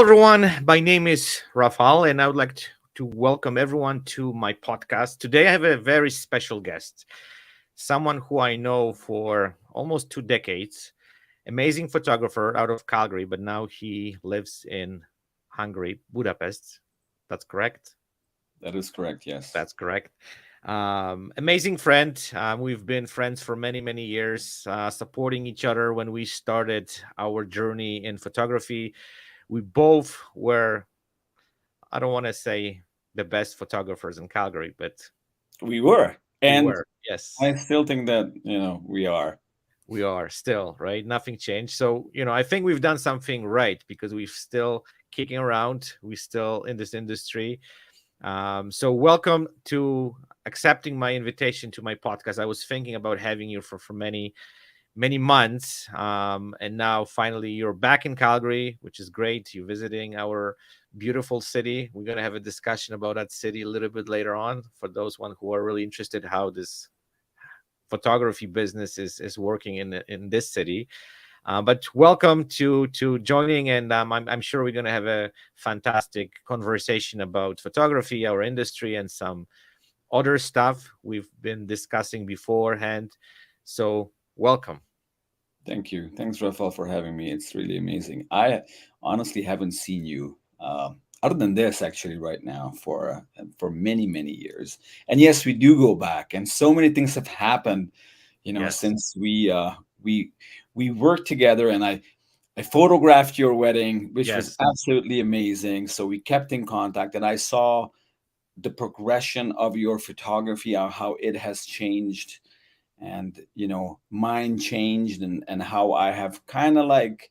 everyone. My name is Rafal, and I would like to welcome everyone to my podcast. Today, I have a very special guest, someone who I know for almost 2 decades, amazing photographer out of Calgary, but now he lives in Hungary, Budapest. That's correct. That is correct, yes. That's correct. Amazing friend. We've been friends for many, many years, supporting each other when we started our journey in photography. We both were, I don't want to say the best photographers in Calgary, but We were. we And were. Yes, I still think that, we are. we are still, right? Nothing changed. So, I think we've done something right because we've still kicking around. We still in this industry. So welcome to accepting my invitation to my podcast. I was thinking about having you for many months, and now finally you're back in Calgary, which is great. You're visiting our beautiful city. We're going to have a discussion about that city a little bit later on for those one who are really interested how this photography business is working in this city. But welcome to joining, and I'm sure we're going to have a fantastic conversation about photography, our industry, and some other stuff we've been discussing beforehand. So welcome. Thank you. Thanks, Rafael, for having me. It's really amazing. I honestly haven't seen you, other than this, actually, right now for many, many years. And yes, we do go back, and so many things have happened, Yes. since we we worked together, and I photographed your wedding, which was Yes. absolutely amazing. So we kept in contact, and I saw the progression of your photography, how it has changed, and mine changed, and how I have kind of like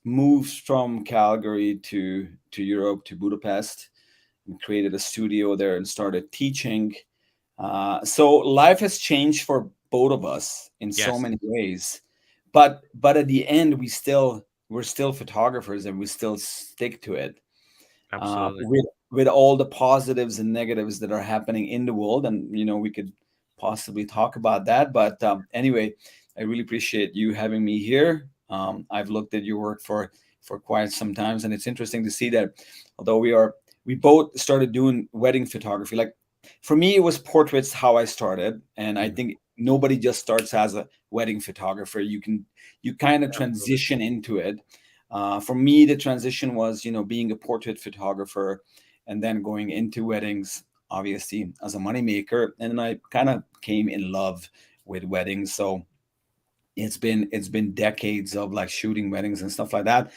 moved from Calgary to Europe, to Budapest, and created a studio there and started teaching. So life has changed for both of us in so Yes. many ways, but at the end we're still photographers, and we still stick to it, Absolutely. with all the positives and negatives that are happening in the world. And we could possibly talk about that, but anyway, I really appreciate you having me here. I've looked at your work for quite some times, and it's interesting to see that although we both started doing wedding photography. Like, for me, it was portraits how I started, and I Mhm. think nobody just starts as a wedding photographer. You kind of Absolutely. transition into it. For me, the transition was, being a portrait photographer, and then going into weddings, obviously as a moneymaker. And then I kind of came in love with weddings. So it's been decades of like shooting weddings and stuff like that.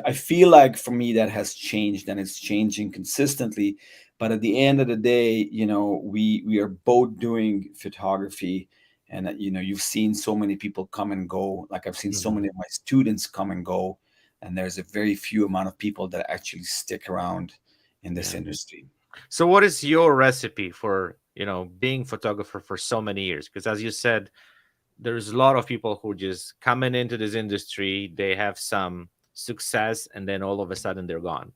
I feel like for me that has changed, and it's changing consistently. But at the end of the day, we are both doing photography, and you've seen so many people come and go. Like, I've seen so Mhm. many of my students come and go, and there's a very few amount of people that actually stick around in this Yeah. industry. So what is your recipe for, being photographer for so many years? Because as you said, there's a lot of people who just coming into this industry, they have some success, and then all of a sudden they're gone.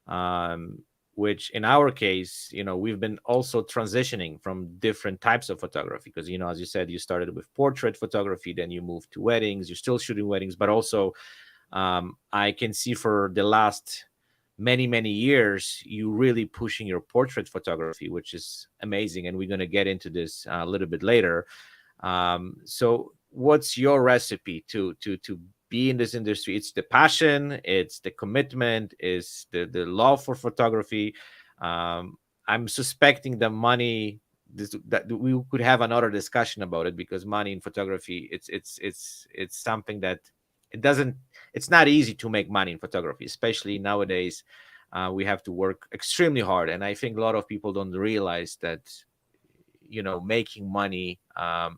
Um, which in our case, we've been also transitioning from different types of photography because, as you said, you started with portrait photography, then you moved to weddings, you're still shooting weddings, but also I can see for the last many years you really pushing your portrait photography, which is amazing, and we're going to get into this a little bit later. So what's your recipe to be in this industry? It's the passion, it's the commitment, it's the love for photography. I'm suspecting the money, that we could have another discussion about it, because money in photography, it's something that it doesn't it's not easy to make money in photography, especially nowadays. We have to work extremely hard, and I think a lot of people don't realize that making money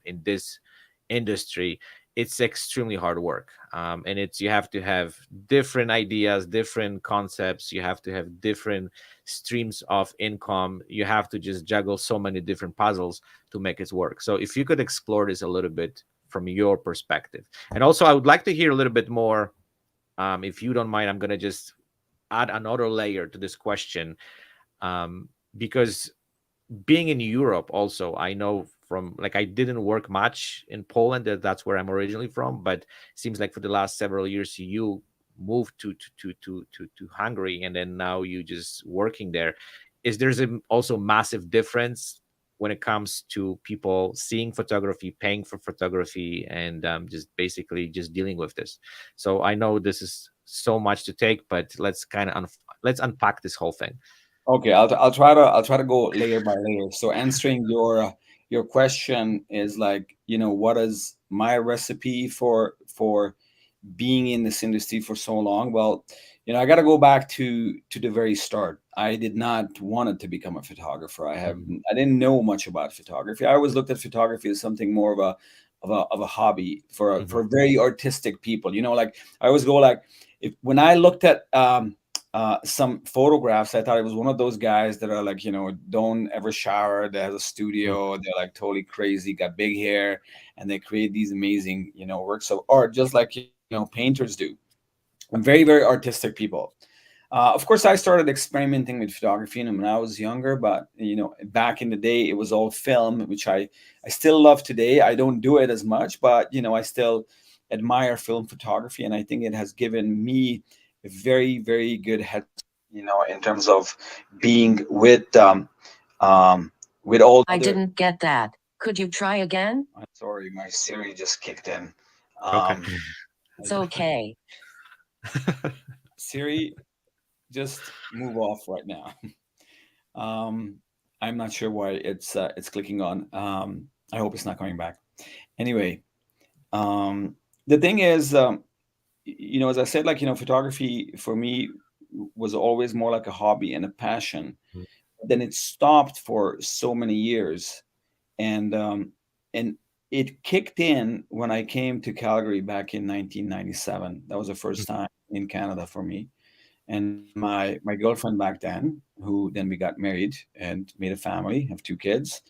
in this industry, it's extremely hard work, and it's you have to have different ideas, different concepts, you have to have different streams of income, you have to just juggle so many different puzzles to make it work. So if you could explore this a little bit from your perspective, and also I would like to hear a little bit more, if you don't mind, I'm going to just add another layer to this question, because being in Europe also, I know from, like, I didn't work much in Poland. That's where I'm originally from, but it seems like for the last several years you moved to Hungary, and then now you just working there. Is there's a also massive difference when it comes to people seeing photography, paying for photography, and just basically just dealing with this. So I know this is so much to take, but let's kind of let's unpack this whole thing. Okay, I'll try to go layer by layer. So answering your question is like, what is my recipe for being in this industry for so long? Well, I got to go back to the very start. I did not want to become a photographer. Mhm. I didn't know much about photography. I always looked at photography as something more of a hobby Mhm. for very artistic people. Like I always go like, if when I looked at some photographs, I thought it was one of those guys that are like, don't ever shower. That has a Mhm. studio. They're like totally crazy, got big hair, and they create these amazing, works of art, just like, painters do. And very, very artistic people. Of course, I started experimenting with photography when I was younger, but back in the day, it was all film, which I still love today. I don't do it as much, but I still admire film photography, and I think it has given me a very, very good head start, in terms of being with all I other. didn't get that. Could you try again? I'm sorry, my Siri just kicked in. Okay. It's okay. Siri, just move off right now. Um, I'm not sure why it's clicking on. I hope it's not coming back. Anyway, um, the thing is, as I said, like photography for me was always more like a hobby and a passion. Then it stopped for so many years, and it kicked in when I came to Calgary back in 1997. That was the first time in Canada for me. And my girlfriend back then, who then we got married and made a family, have two kids,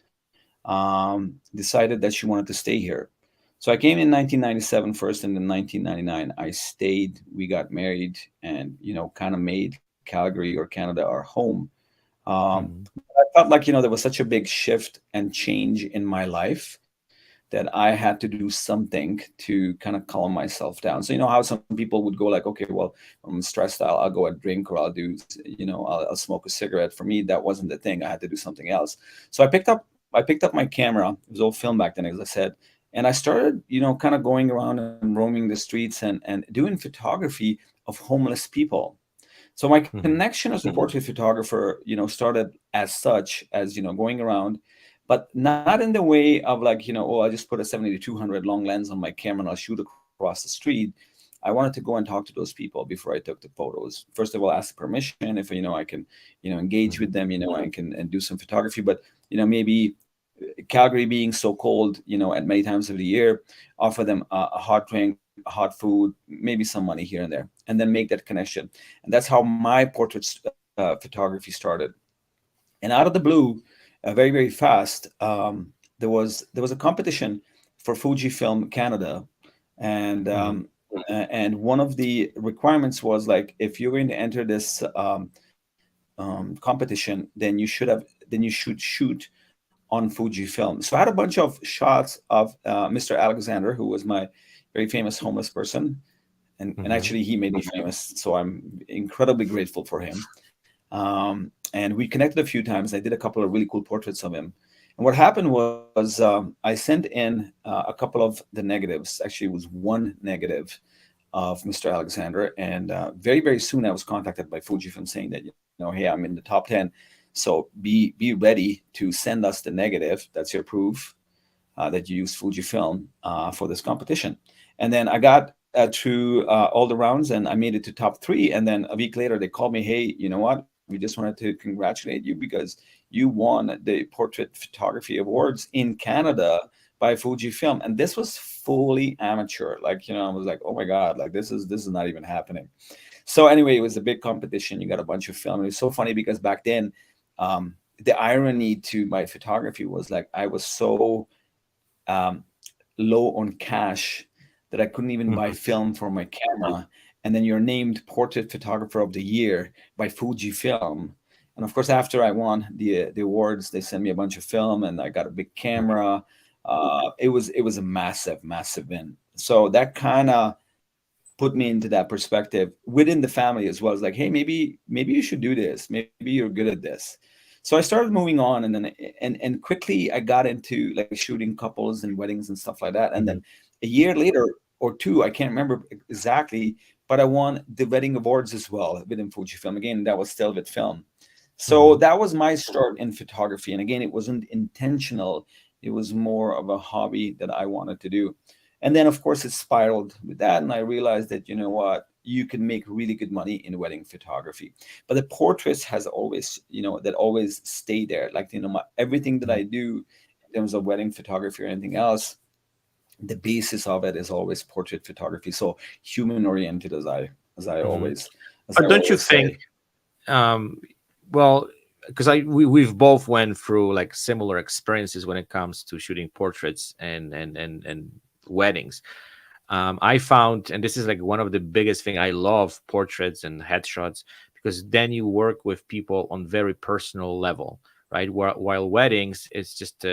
decided that she wanted to stay here. So I came in 1997 first, and in 1999 I stayed. We got married, and kind of made Calgary or Canada our home. Mhm. I felt like there was such a big shift and change in my life that I had to do something to kind of calm myself down. So how some people would go like, okay, well, I'm stressed, I'll go and drink, or I'll smoke a cigarette. For me, that wasn't the thing. I had to do something else. So I picked up my camera. It was all film back then, as I said, and I started, kind of going around and roaming the streets and doing photography of homeless people. So my Mhm. connection as a portrait photographer, started as such as, going around, but not in the way of like, oh, I just put a 70 to 200 long lens on my camera and I'll shoot across the street. I wanted to go and talk to those people before I took the photos. First of all, ask permission if, I can, engage with Mhm. them, and do some photography. But, maybe Calgary being so cold, at many times of the year, offer them a hot drink, hot food, maybe some money here and there, and then make that connection. And that's how my portrait photography started. And out of the blue, very very fast, there was a competition for Fujifilm Canada, and Mhm. and one of the requirements was like, if you're going to enter this competition, then you should shoot on Fujifilm. So I had a bunch of shots of Mr. Alexander, who was my very famous homeless person, and Mhm. actually he made me famous, so I'm incredibly grateful for him. And we connected a few times. I did a couple of really cool portraits of him. And what happened was, I sent in a couple of the negatives. Actually, it was one negative of Mr. Alexander. And very, very soon I was contacted by Fujifilm saying that, hey, I'm in the top 10. So be ready to send us the negative. That's your proof that you used Fujifilm for this competition. And then I got through all the rounds, and I made it to top three. And then a week later, they called me, hey, you know what? We just wanted to congratulate you because you won the Portrait Photography Awards in Canada by Fujifilm. And this was fully amateur. Like, I was like, oh my God, like this is not even happening. So anyway, it was a big competition. You got a bunch of film. It was so funny because back then, the irony to my photography was like I was so um, low on cash that I couldn't even buy Mhm. film for my camera. And then you're named Portrait Photographer of the Year by Fujifilm. And of course, after I won the awards, they sent me a bunch of film, and I got a big camera. It was a massive, massive win. So that kind of put me into that perspective within the family as well. It's like, hey, maybe you should do this. Maybe you're good at this. So I started moving on, and then and quickly I got into like shooting couples and weddings and stuff like that. And Hmm. then a year later or two, I can't remember exactly, but I won the wedding awards as well within Fujifilm. Again, that was still with film. So Hmm. that was my start in photography. And again, it wasn't intentional. It was more of a hobby that I wanted to do. And then, of course, it spiraled with that. And I realized that, you know what, you can make really good money in wedding photography. But the portraits has always, that always stay there. Like, everything that I do in terms of wedding photography or anything else, the basis of it is always portrait photography. So human oriented, Hmm. as I But don't you always think, say. um, well, because we've both went through like similar experiences when it comes to shooting portraits and weddings. I found, and this is like one of the biggest thing, I love portraits and headshots because then you work with people on very personal level, right? While weddings, it's just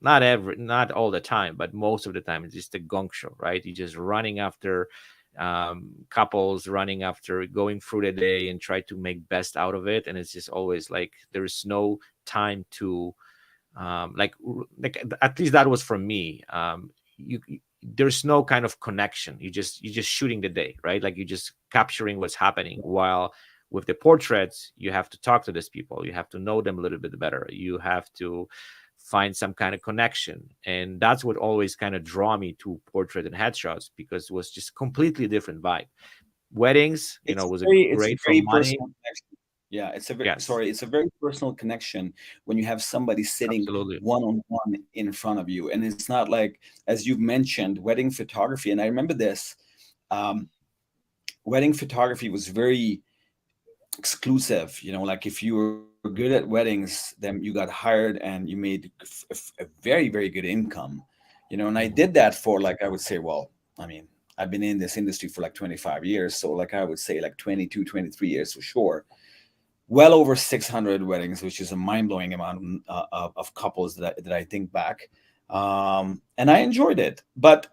not all the time, but most of the time, it's just a gong show, right? You're just running after couples, running after going through the day and try to make best out of it, and it's just always like there's no time to like at least that was for me. There's no kind of connection. You're just shooting the day, right? Like you're just capturing what's happening. While with the portraits, you have to talk to these people, you have to know them a little bit better, you have to find some kind of connection, and that's what always kind of draw me to portrait and headshots because it was just completely different vibe. Weddings, was a It's a great for very money. personal connection. Yeah, Yes, it's a very personal connection when you have somebody sitting absolutely. one on one in front of you, and it's not like, as you've mentioned, wedding photography. And I remember this. Um, Wedding photography was very exclusive. Like if you were good at weddings, then you got hired and you made a very, very good income. And I did Hmm. that for, like, I would say, well, I mean, I've been in this industry for like 25 years. So like I would say like 22, 23 years for sure. Well over 600 weddings, which is a mind-blowing amount of couples that I think back. And I enjoyed it. But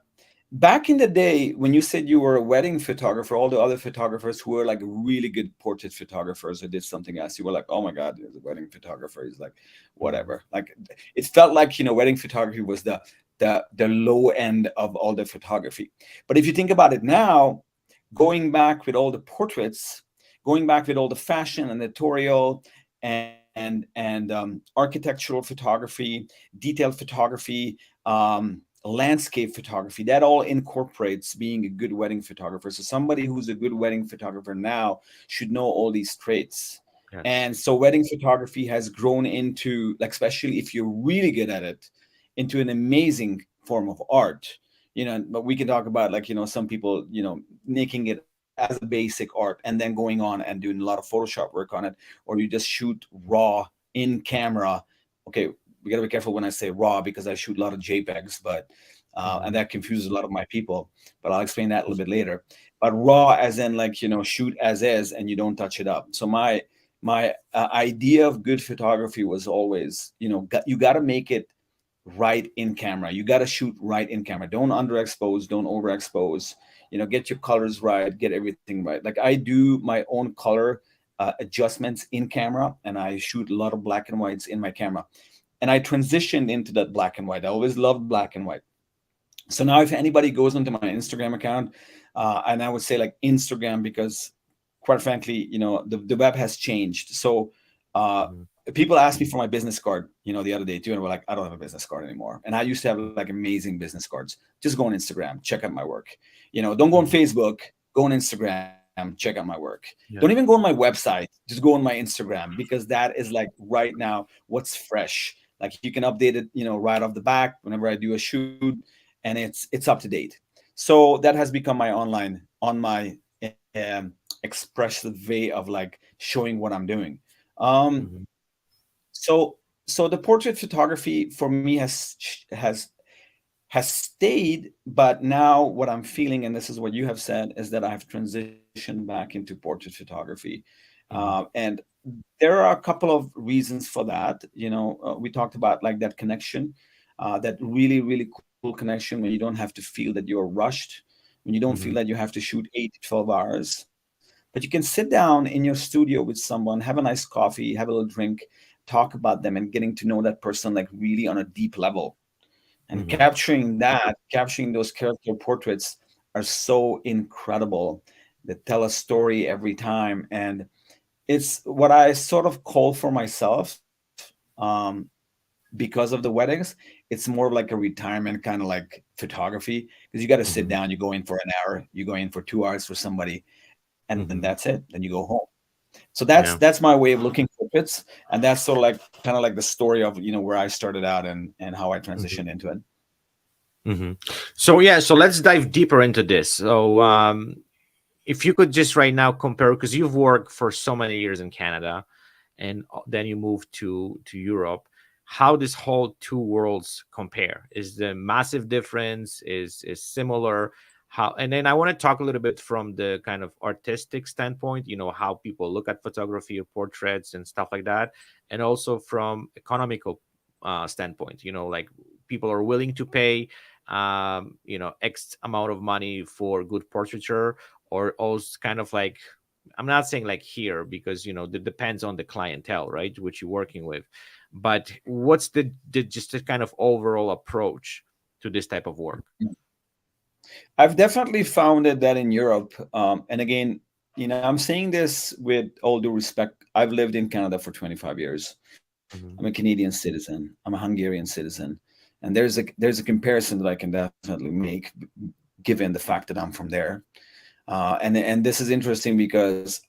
back in the day, when you said you were a wedding photographer, all the other photographers who were like really good portrait photographers who did something else, you were like, oh my God, there's a wedding photographer. He's like, Hmm. whatever. Like it felt like, wedding photography was the low end of all the photography. But if you think about it now, going back with all the portraits, going back with all the fashion and editorial and architectural photography, detailed photography, landscape photography, that all incorporates being a good wedding photographer. So somebody who's a good wedding photographer now should know all these traits. Yes. And so wedding photography has grown into, like, especially if you're really good at it, into an amazing form of art. But we can talk about, like, some people, making it as a basic art and then going on and doing a lot of Photoshop work on it, or you just shoot raw in camera. Okay, we got to be careful when I say raw because I shoot a lot of JPEGs, but and Hmm. that confuses a lot of my people. But I'll explain that a little bit later. But raw, as in, like, shoot as is, and you don't touch it up. So my idea of good photography was always, you got to make it right in camera. You got to shoot right in camera. Don't underexpose, don't overexpose. Get your colors right, get everything right. Like I do my own color adjustments in camera, and I shoot a lot of black and whites in my camera. And I transitioned into that black and white. I always loved black and white. So now, if anybody goes onto my Instagram account, and I would say like Instagram, because quite frankly, the web has changed. So Hmm. people asked me for my business card, the other day too, and we're like, I don't have a business card anymore. And I used to have like amazing business cards. Just go on Instagram, check out my work. Don't go on Hmm. Facebook, go on Instagram, check out my work. Don't even Yeah. go on my website, just go on my Instagram, because that is like right now what's fresh. Like you can update it, right off the back whenever I do a shoot, and it's up to date. So that has become my on my expressive way of like showing what I'm doing. Um, Hmm. so the portrait photography for me has stayed, but now what I'm feeling, and this is what you have said, is that I've transitioned back into portrait photography. Hmm. And there are a couple of reasons for that. We talked about like that connection, that really, really cool connection when you don't have to feel that you're rushed. when you don't feel Mm-hmm. that you have to shoot 8 to 12 hours. But you can sit down in your studio with someone, have a nice coffee, have a little drink, talk about them, and getting to know that person like really on a deep level. And Mm-hmm. capturing those character portraits are so incredible. They tell a story every time. And it's what I sort of call for myself. Because of the weddings, it's more like a retirement kind of like photography, because you got to sit Mm-hmm. down, you go in for an hour, you go in for 2 hours for somebody, and then that's Mm-hmm. it. Then you go home. So that's Yeah. my way of looking for pits, and that's sort of like kind of like the story of where I started out and how I Mm-hmm. transitioned into it. Mm-hmm. So yeah, so let's dive deeper into this. So if you could just right now compare, because you've worked for so many years in Canada, and then you moved to Europe, how this whole two worlds compare? Is the massive difference? Is similar? How? And then I want to talk a little bit from the kind of artistic standpoint, how people look at photography or portraits and stuff like that, and also from economical standpoint, like people are willing to pay X amount of money for good portraiture, or also kind of like, I'm not saying like here, because it depends on the clientele, right, which you're working with. But what's the just the kind of overall approach to this type of work? I've definitely found it that in Europe, and again, I'm saying this with all due respect. I've lived in Canada for 25 years. I'm a Hmm. Canadian citizen. I'm a Hungarian citizen, and there's a comparison that I can definitely make, given the fact that I'm from there. And this is interesting because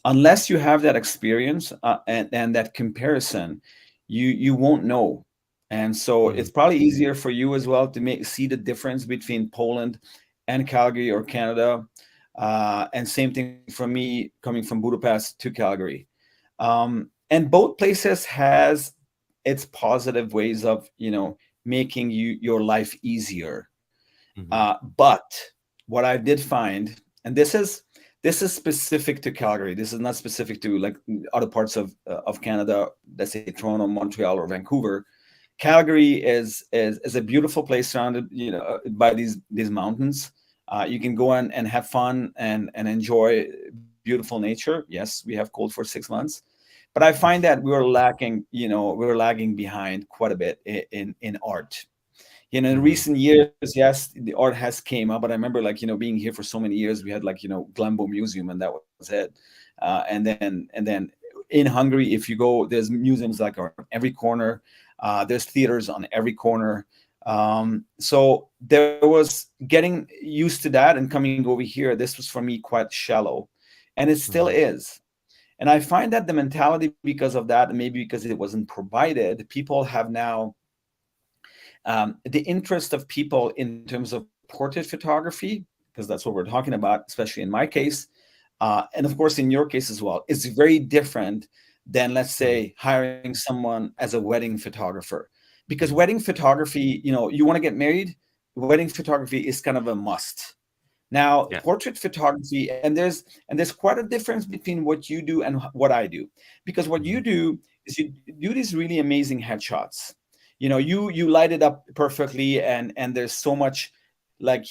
unless you have that experience, and that comparison, you won't know. And so Hmm. it's probably easier for you as well to see the difference between Poland and Calgary or Canada. And same thing for me coming from Budapest to Calgary. And both places has its positive ways of making your life easier. Hmm. But what I did find, and this is specific to Calgary. This is not specific to like other parts of Canada. Let's say Toronto, Montreal, or Vancouver. Calgary is a beautiful place surrounded by these mountains. You can go and have fun and enjoy beautiful nature. Yes, we have cold for 6 months, but I find that we were lagging behind quite a bit in art. In Hmm. recent years, yes, the art has came up, but I remember like being here for so many years, we had like Glambo Museum, and that was it. And then in Hungary, if you go, there's museums like on every corner. There's theaters on every corner. So there was getting used to that and coming over here. This was for me quite shallow, and it still Hmm. is. And I find that the mentality, because of that, and maybe because it wasn't provided, people have now the interest of people in terms of portrait photography, because that's what we're talking about, especially in my case, and of course in your case as well, is very different than, let's Hmm. say, hiring someone as a wedding photographer. Because Hmm. wedding photography, you want to get married, wedding photography is kind of a must. Now, Yeah. portrait photography, and there's quite a difference between what you do and what I do, because what you Hmm. do is you do these really amazing headshots. You light it up perfectly, and there's so much like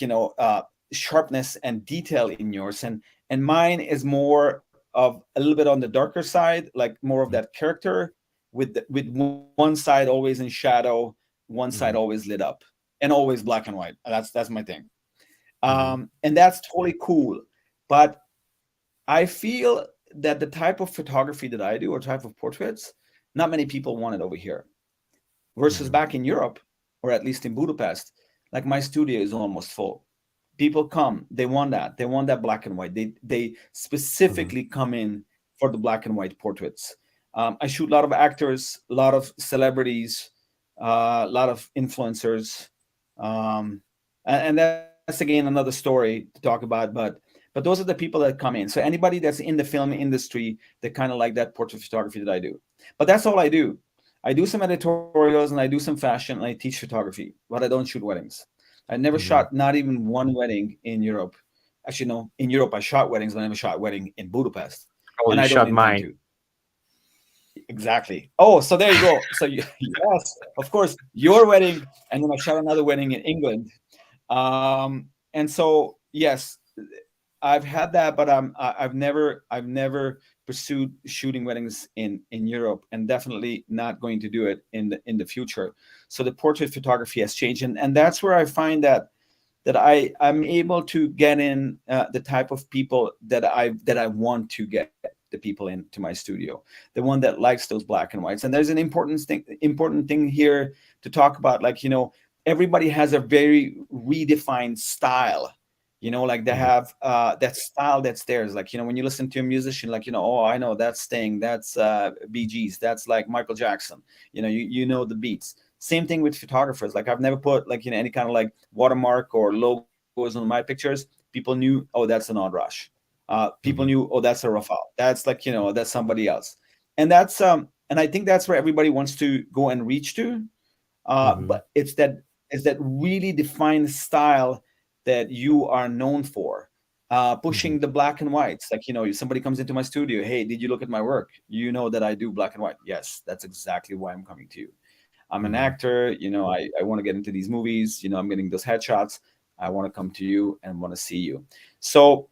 sharpness and detail in yours, and mine is more of a little bit on the darker side, like more of that character, with one side always in shadow, one side Hmm. always lit up, and always black and white. That's my thing. Hmm. And that's totally cool. But I feel that the type of photography that I do, or type of portraits, not many people want it over here. Versus Hmm. back in Europe, or at least in Budapest, like my studio is almost full. People come, they want that. They want that black and white. They Hmm. specifically come in for the black and white portraits. I shoot a lot of actors, a lot of celebrities, a lot of influencers, and that's again another story to talk about. But those are the people that come in. So anybody that's in the film industry, they kind of like that portrait photography that I do. But that's all I do. I do some editorials and I do some fashion and I teach photography, but I don't shoot weddings. I never shot Hmm. not even one wedding in Europe. Actually, no, in Europe I shot weddings, but I never shot a wedding in Budapest, Oh, and you I don't shot intend mine. to. Exactly. Oh, so there you go. So you, yes, of course, your wedding, and then I shot another wedding in England. And so yes, I've had that, but I've never pursued shooting weddings in Europe, and definitely not going to do it in the future. So the portrait photography has changed, and that's where I find that I'm able to get in the type of people that I want to get the people into my studio, the one that likes those black and whites. And there's an important thing here to talk about. Like, everybody has a very redefined style. Like they Mhm. have that style that's theirs. Like, when you listen to a musician, like, oh, I know that's Sting, that's Bee Gees, that's like Michael Jackson. You know the beats. Same thing with photographers. Like, I've never put, like, any kind of like watermark or logos on my pictures. People knew, oh, that's an Andras. People Mhm. knew, oh, that's a Rafal. That's like, that's somebody else. And I think that's where everybody wants to go and reach to. Mhm. But it's that really defined style that you are known for. Mhm. Pushing the black and whites. Like, somebody comes into my studio. Hey, did you look at my work? You know that I do black and white. Yes, that's exactly why I'm coming to you. I'm an Mhm. actor. I want to get into these movies. I'm getting those headshots. I want to come to you and want to see you. So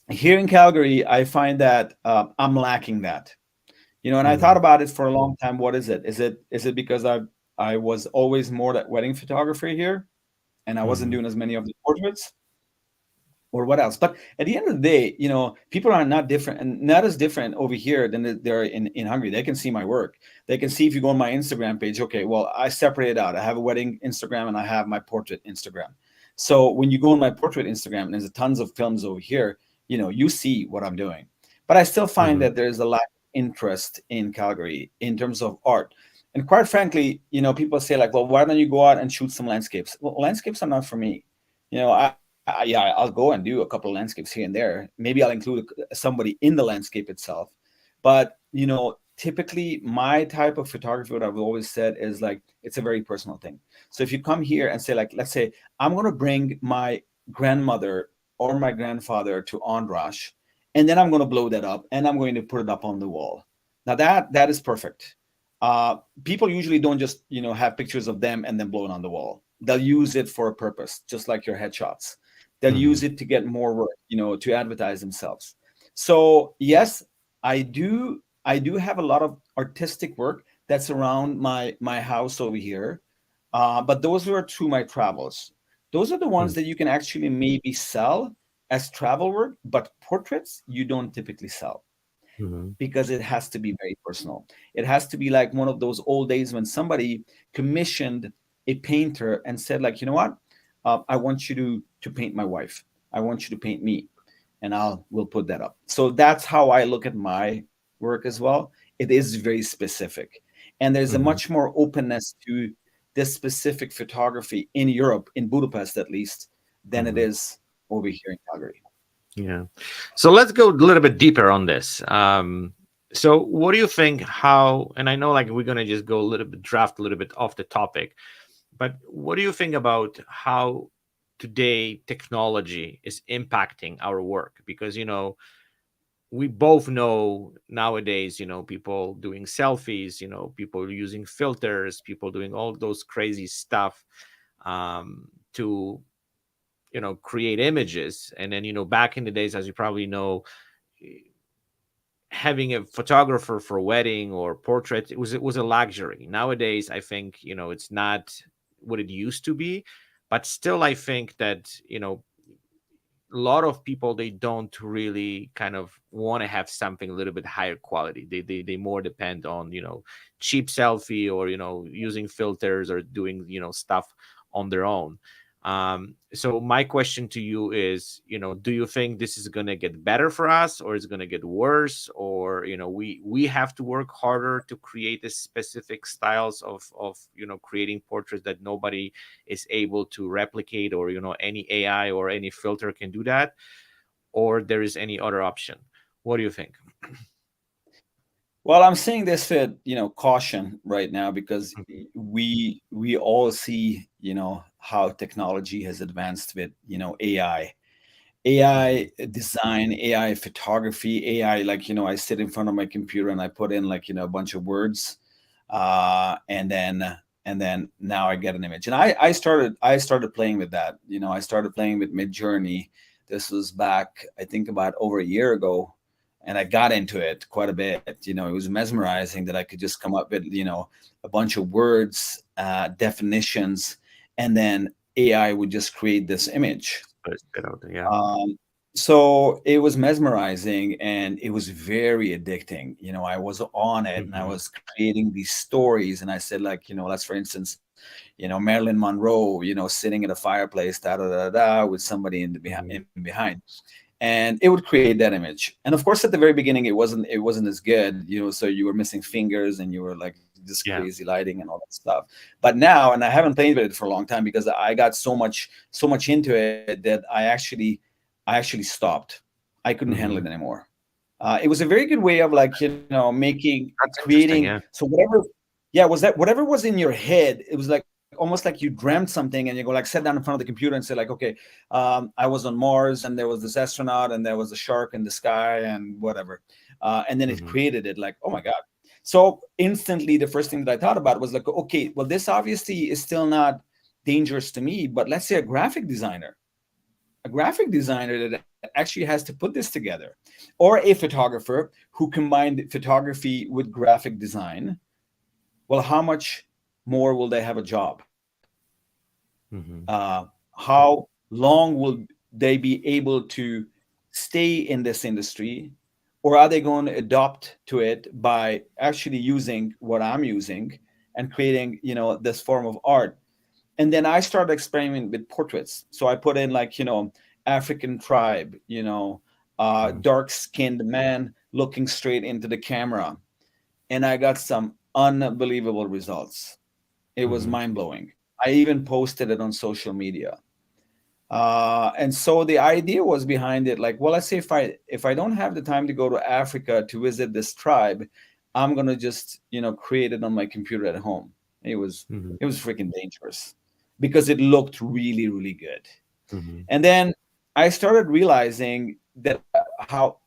here in Calgary, I find that I'm lacking that. And I thought Mhm. about it for a long time. What is it? Is it because I was always more that wedding photographer here, and I wasn't Mhm. doing as many of the portraits, or what else? But at the end of the day, people are not different and not as different over here than they're in Hungary. They can see my work. They can see, if you go on my Instagram page. Okay, well, I separate it out. I have a wedding Instagram and I have my portrait Instagram. So when you go on my portrait Instagram, and there's tons of films over here, you see what I'm doing. But I still find Mhm. that there's a lack of interest in Calgary in terms of art. And quite frankly, people say, like, well, why don't you go out and shoot some landscapes? Well, landscapes are not for me. Yeah, I'll go and do a couple of landscapes here and there. Maybe I'll include somebody in the landscape itself. But, typically my type of photography, what I've always said is, like, it's a very personal thing. So if you come here and say, like, let's say I'm going to bring my grandmother or my grandfather to Andras, and then I'm going to blow that up and I'm going to put it up on the wall. Now that is perfect. People usually don't just, have pictures of them and then blow it on the wall. They'll use it for a purpose, just like your headshots. They'll use Mhm. it to get more work, to advertise themselves. So yes, I do have a lot of artistic work that's around my house over here. But those are through my travels. Those are the ones Mhm. that you can actually maybe sell as travel work, but portraits you don't typically sell, Mhm. because it has to be very personal. It has to be like one of those old days when somebody commissioned a painter and said, like, you know what, I want you to paint my wife. I want you to paint me, and we'll put that up. So that's how I look at my work as well. It is very specific, and there's a Mhm. much more openness to this specific photography in Europe, in Budapest at least, than it Mhm. is over here in Calgary. Yeah. So let's go a little bit deeper on this. So what do you think? How? And I know, like, we're gonna just go a little bit draft a little bit off the topic, but what do you think about how today technology is impacting our work? Because we both know nowadays, people doing selfies, people using filters, people doing all those crazy stuff to create images. And then back in the days, as you probably know, having a photographer for a wedding or portrait, it was a luxury. Nowadays, I think it's not what it used to be, but still I think that a lot of people, they don't really kind of want to have something a little bit higher quality. They more depend on cheap selfie, or using filters, or doing stuff on their own. So my question to you is, do you think this is going to get better for us, or is it going to get worse, or we have to work harder to create this specific styles of creating portraits that nobody is able to replicate, or any AI or any filter can do that, or there is any other option? What do you think? Well, I'm saying this with, caution right now, because Mhm. we all see, how technology has advanced with, AI. Mhm. AI design, AI photography, AI, like, I sit in front of my computer and I put in, like, a bunch of words, and then and then now I get an image. And I started playing with that. I started playing with Midjourney. This was back, I think, about over a year ago, and I got into it quite a bit. It was mesmerizing that I could just come up with a bunch of words, definitions, and then AI would just create this image. Let's get out there. Yeah. Um, so it was mesmerizing and it was very addicting. I was on it and I Hmm. was creating these stories. And I said, like, let's, for instance, Marilyn Monroe, sitting at a fireplace, da da da da, with somebody Hmm. in behind, and it would create that image. And of course, at the very beginning, it wasn't as good, so you were missing fingers and you were like just Yeah. crazy lighting and all that stuff. But now, and I haven't played with it for a long time because I got so much into it that I actually stopped. I couldn't handle it Hmm. anymore. It was a very good way of, like, That's interesting. creating. Yeah. So whatever, yeah, was that whatever was in your head? It was like almost like you dreamt something, and you go, like, sit down in front of the computer and say, like, okay, I was on Mars, and there was this astronaut, and there was a shark in the sky, and whatever, and then it Hmm. created it. Like, oh my god! So instantly, the first thing that I thought about was like, okay, well, this obviously is still not dangerous to me, but let's say a graphic designer that actually has to put this together, or a photographer who combined photography with graphic design. Well, how much more will they have a job? Hmm. How long will they be able to stay in this industry? Or are they going to adopt to it by actually using what I'm using and creating, this form of art? And then I started experimenting with portraits. So I put in, like, African tribe, Hmm. dark skinned man looking straight into the camera. And I got some unbelievable results. It was Hmm. mind blowing. I even posted it on social media. And so the idea was behind it, like, well, let's say if I don't have the time to go to Africa to visit this tribe, I'm gonna just create it on my computer at home. It was Hmm. it was freaking dangerous because it looked really, really good. Hmm. And then I started realizing that how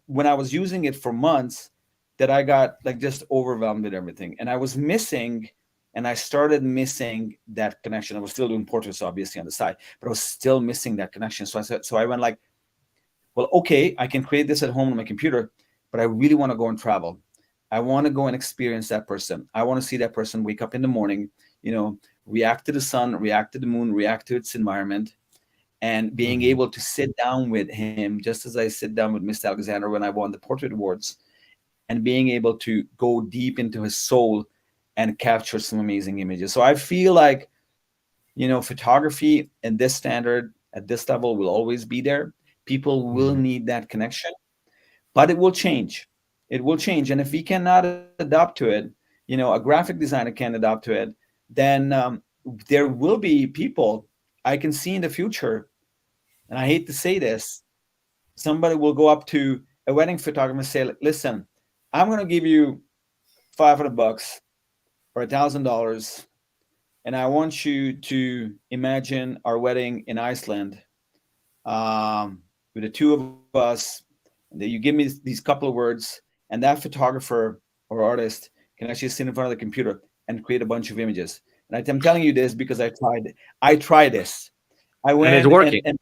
when I was using it for months, that I got, like, just overwhelmed with everything, and I was missing. And I started missing that connection. I was still doing portraits, obviously, on the side, but I was still missing that connection. So I went, like, well, okay, I can create this at home on my computer, but I really want to go and travel. I want to go and experience that person. I want to see that person wake up in the morning, react to the sun, react to the moon, react to its environment, and being Hmm. able to sit down with him, just as I sit down with Mr. Alexander when I won the Portrait Awards, and being able to go deep into his soul and capture some amazing images. So I feel like, photography in this standard at this level will always be there. People will Hmm. need that connection, but it will change. It will change. And if we cannot adapt to it, a graphic designer can't adapt to it, then there will be people I can see in the future, and I hate to say this, somebody will go up to a wedding photographer and say, listen, I'm going to give you $500 or $1,000, and I want you to imagine our wedding in Iceland, with the two of us. And then you give me these couple of words, and that photographer or artist can actually sit in front of the computer and create a bunch of images. And I'm telling you this because I tried it. I tried this. I And it's went working. and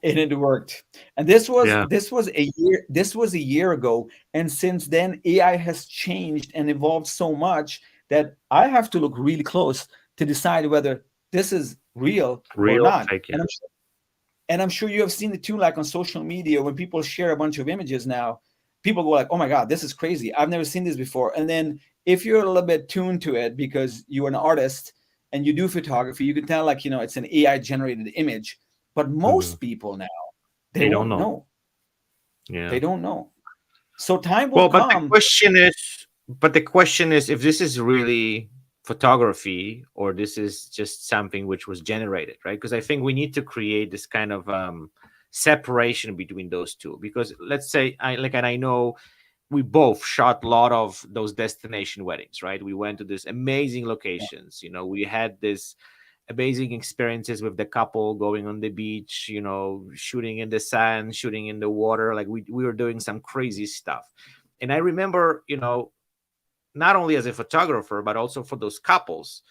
it worked. And this was Yeah. this was a year. This was a year ago, and since then, AI has changed and evolved so much that I have to look really close to decide whether this is real or Real not. fake. Yeah. And I'm sure you have seen it too, like on social media, when people share a bunch of images now, people go like, "Oh my God, this is crazy! I've never seen this before." And then if you're a little bit tuned to it because you're an artist and you do photography, you can tell, like, it's an AI generated image. But Hmm. most people now, they They don't won't know. know. Yeah. They don't know. So time will Well, come. but the question is if this is really photography or this is just something which was generated, right? Because I think we need to create this kind of separation between those two. Because let's say and I know we both shot a lot of those destination weddings, right? We went to these amazing locations. We had this amazing experiences with the couple going on the beach, shooting in the sand, shooting in the water. Like we were doing some crazy stuff. And I remember, not only as a photographer, but also for those couples.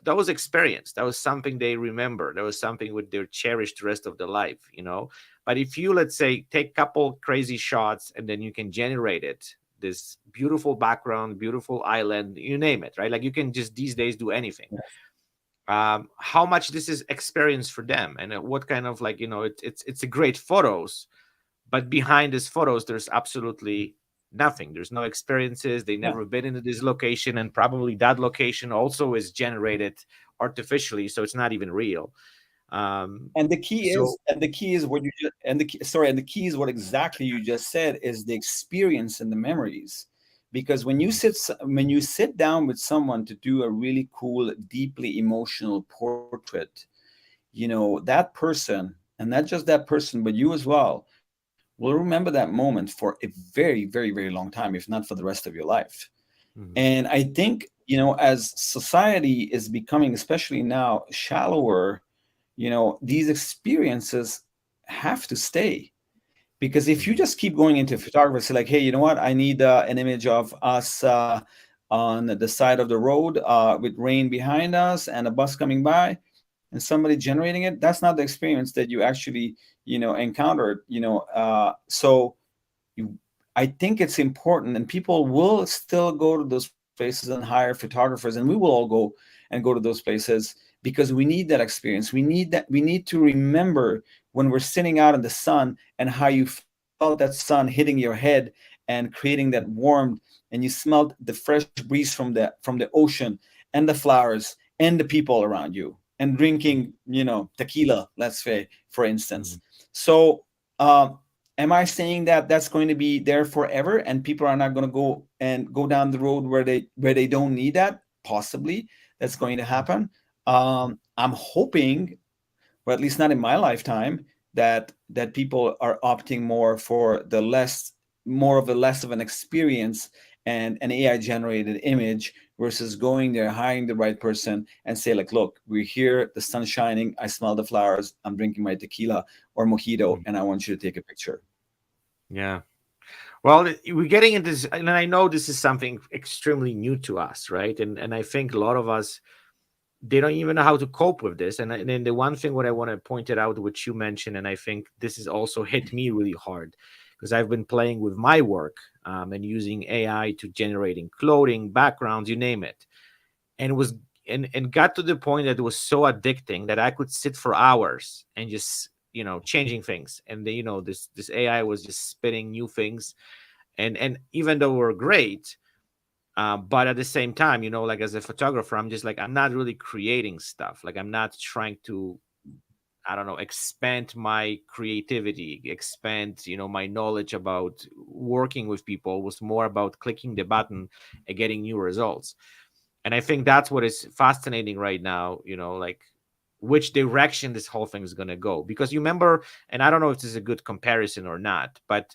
That was experience. That was something they remember. That was something with their cherished the rest of their life, you know. But if you, let's say, take couple crazy shots and then you can generate it, this beautiful background, beautiful island, you name it, right? Like you can just these days do anything. How much this is experience for them, and what kind of, like, you know, it's a great photos, but behind these photos there's absolutely nothing. There's no experiences. They Yeah. never been into this location, and probably that location also is generated artificially, so it's not even real. And the key So is, what you just, and the key is what exactly you just said, is the experience and the memories. Because when you sit down with someone to do a really cool, deeply emotional portrait, that person, and not just that person, but you as well, will remember that moment for a very, very, very long time, if not for the rest of your life. mhm, And I think, as society is becoming, especially now, shallower, these experiences have to stay. Because if you mhm, just keep going into photography, say like, hey, you know what, I need an image of us on the side of the road with rain behind us and a bus coming by, and somebody generating it, that's not the experience that you actually, encountered. So you, I think it's important, and people will still go to those places and hire photographers, and we will all go and go to those places, because we need that experience. We need to remember when we're sitting out in the sun and how you felt that sun hitting your head and creating that warmth, and you smelled the fresh breeze from the ocean and the flowers and the people around you, and mhm, drinking, tequila, let's say, for instance. mhm, So am I saying that that's going to be there forever and people are not going to go down the road where they don't need that? Possibly that's going to happen. I'm hoping, or at least not in my lifetime, that people are opting more for the less of an experience and an AI generated image, versus going there, hiring the right person, and say like, look, we're here, the sun's shining, I smell the flowers, I'm drinking my tequila or mojito, mhm. and I want you to take a picture. Yeah. Well, we're getting into this, and I know this is something extremely new to us, right? And I think a lot of us, they don't even know how to cope with this. And then the one thing what I want to point it out, which you mentioned, and I think this is also hit me really hard, because I've been playing with my work, and using AI to generating clothing, backgrounds, you name it, and was and got to the point that it was so addicting that I could sit for hours and just, changing things, and this AI was just spitting new things, and even though we're great, but at the same time, like as a photographer, I'm just like, I'm not really creating stuff. Like I'm not trying to, I don't know, expand my creativity, expand, my knowledge about working with people. It was more about clicking the button and getting new results. And I think that's what is fascinating right now, like which direction this whole thing is going to go. Because you remember, and I don't know if this is a good comparison or not, but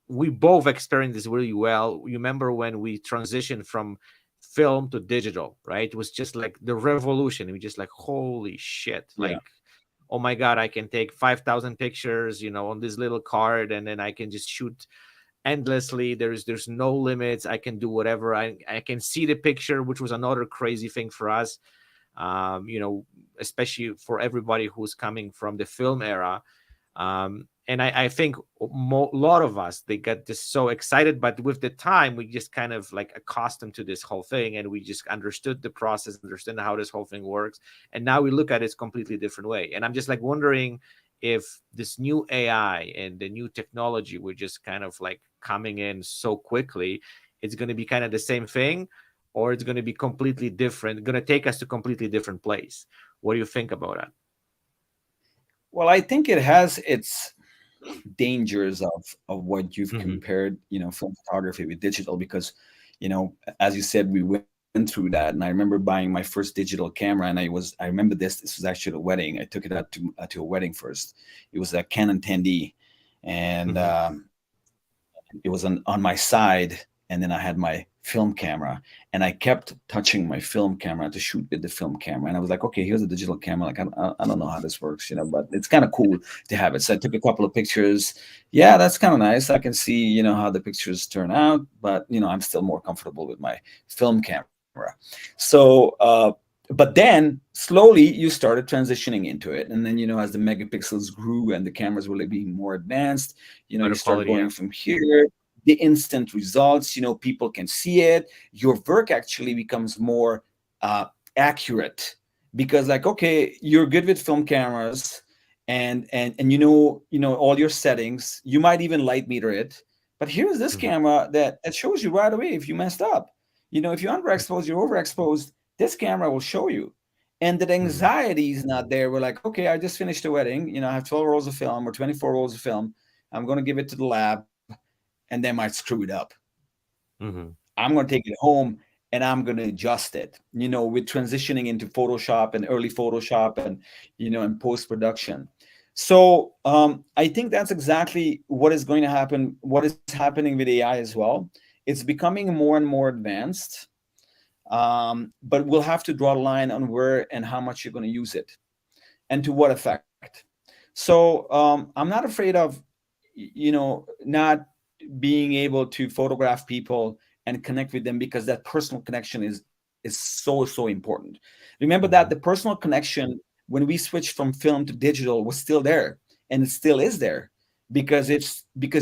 we both experienced this really well. You remember when we transitioned from film to digital, right? It was just like the revolution. We just like, holy shit, Yeah. like, oh my god, I can take 5,000 pictures, on this little card, and then I can just shoot endlessly. There's no limits. I can do whatever. I can see the picture, which was another crazy thing for us. Especially for everybody who's coming from the film era. And I think a lot of us, they got just so excited, but with the time we just kind of like accustomed to this whole thing, and we just understood the process, understand how this whole thing works, and now we look at it completely different way. And I'm just like wondering if this new AI and the new technology, we're just kind of like coming in so quickly, it's going to be kind of the same thing, or it's going to be completely different, going to take us to completely different place. What do you think about that? Well, I think it has its dangers of what you've Hmm. compared, film photography with digital, because, as you said, we went through that. And I remember buying my first digital camera, and I remember this was actually a wedding. I took it out to a wedding first. It was a Canon 10D, and Hmm. it was on my side. and then I had my film camera, and I kept touching my film camera to shoot with the film camera. And I was like, okay, here's a digital camera. Like, I don't know how this works, but it's kind of cool to have it. So I took a couple of pictures. Yeah, that's kind of nice. I can see, how the pictures turn out, but, I'm still more comfortable with my film camera. So, but then slowly you started transitioning into it. And then, as the megapixels grew and the cameras were like being more advanced, you Better start quality, yeah. going from here, the instant results, people can see it. Your work actually becomes more accurate, because like, okay, you're good with film cameras, and all your settings. You might even light meter it, but here's this Mhm. camera that shows you right away if you messed up. If you're underexposed, you're overexposed, this camera will show you. And that Mhm. anxiety is not there. We're like, okay, I just finished a wedding, I have 12 rolls of film or 24 rolls of film. I'm going to give it to the lab, and they might screw it up. Mhm. I'm going to take it home and I'm going to adjust it, with transitioning into Photoshop and early Photoshop, and post production. So I think that's exactly what is going to happen, what is happening with AI as well. It's becoming more and more advanced, but we'll have to draw a line on where and how much you're going to use it and to what effect. So I'm not afraid of, not being able to photograph people and connect with them, because that personal connection is so important. Remember that Mhm. the personal connection, when we switched from film to digital, was still there, and it still is there, because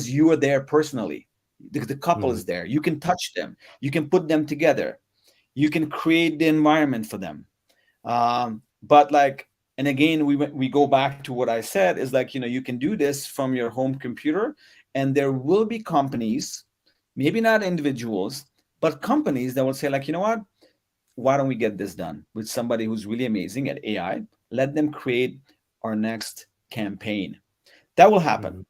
you are there personally. The couple Mhm. is there. You can touch them. You can put them together. You can create the environment for them. But like, and again, we go back to what I said, is like, you can do this from your home computer, and there will be companies, maybe not individuals, but companies that will say like, you know what, why don't we get this done with somebody who's really amazing at AI? Let them create our next campaign. That will happen. Mhm.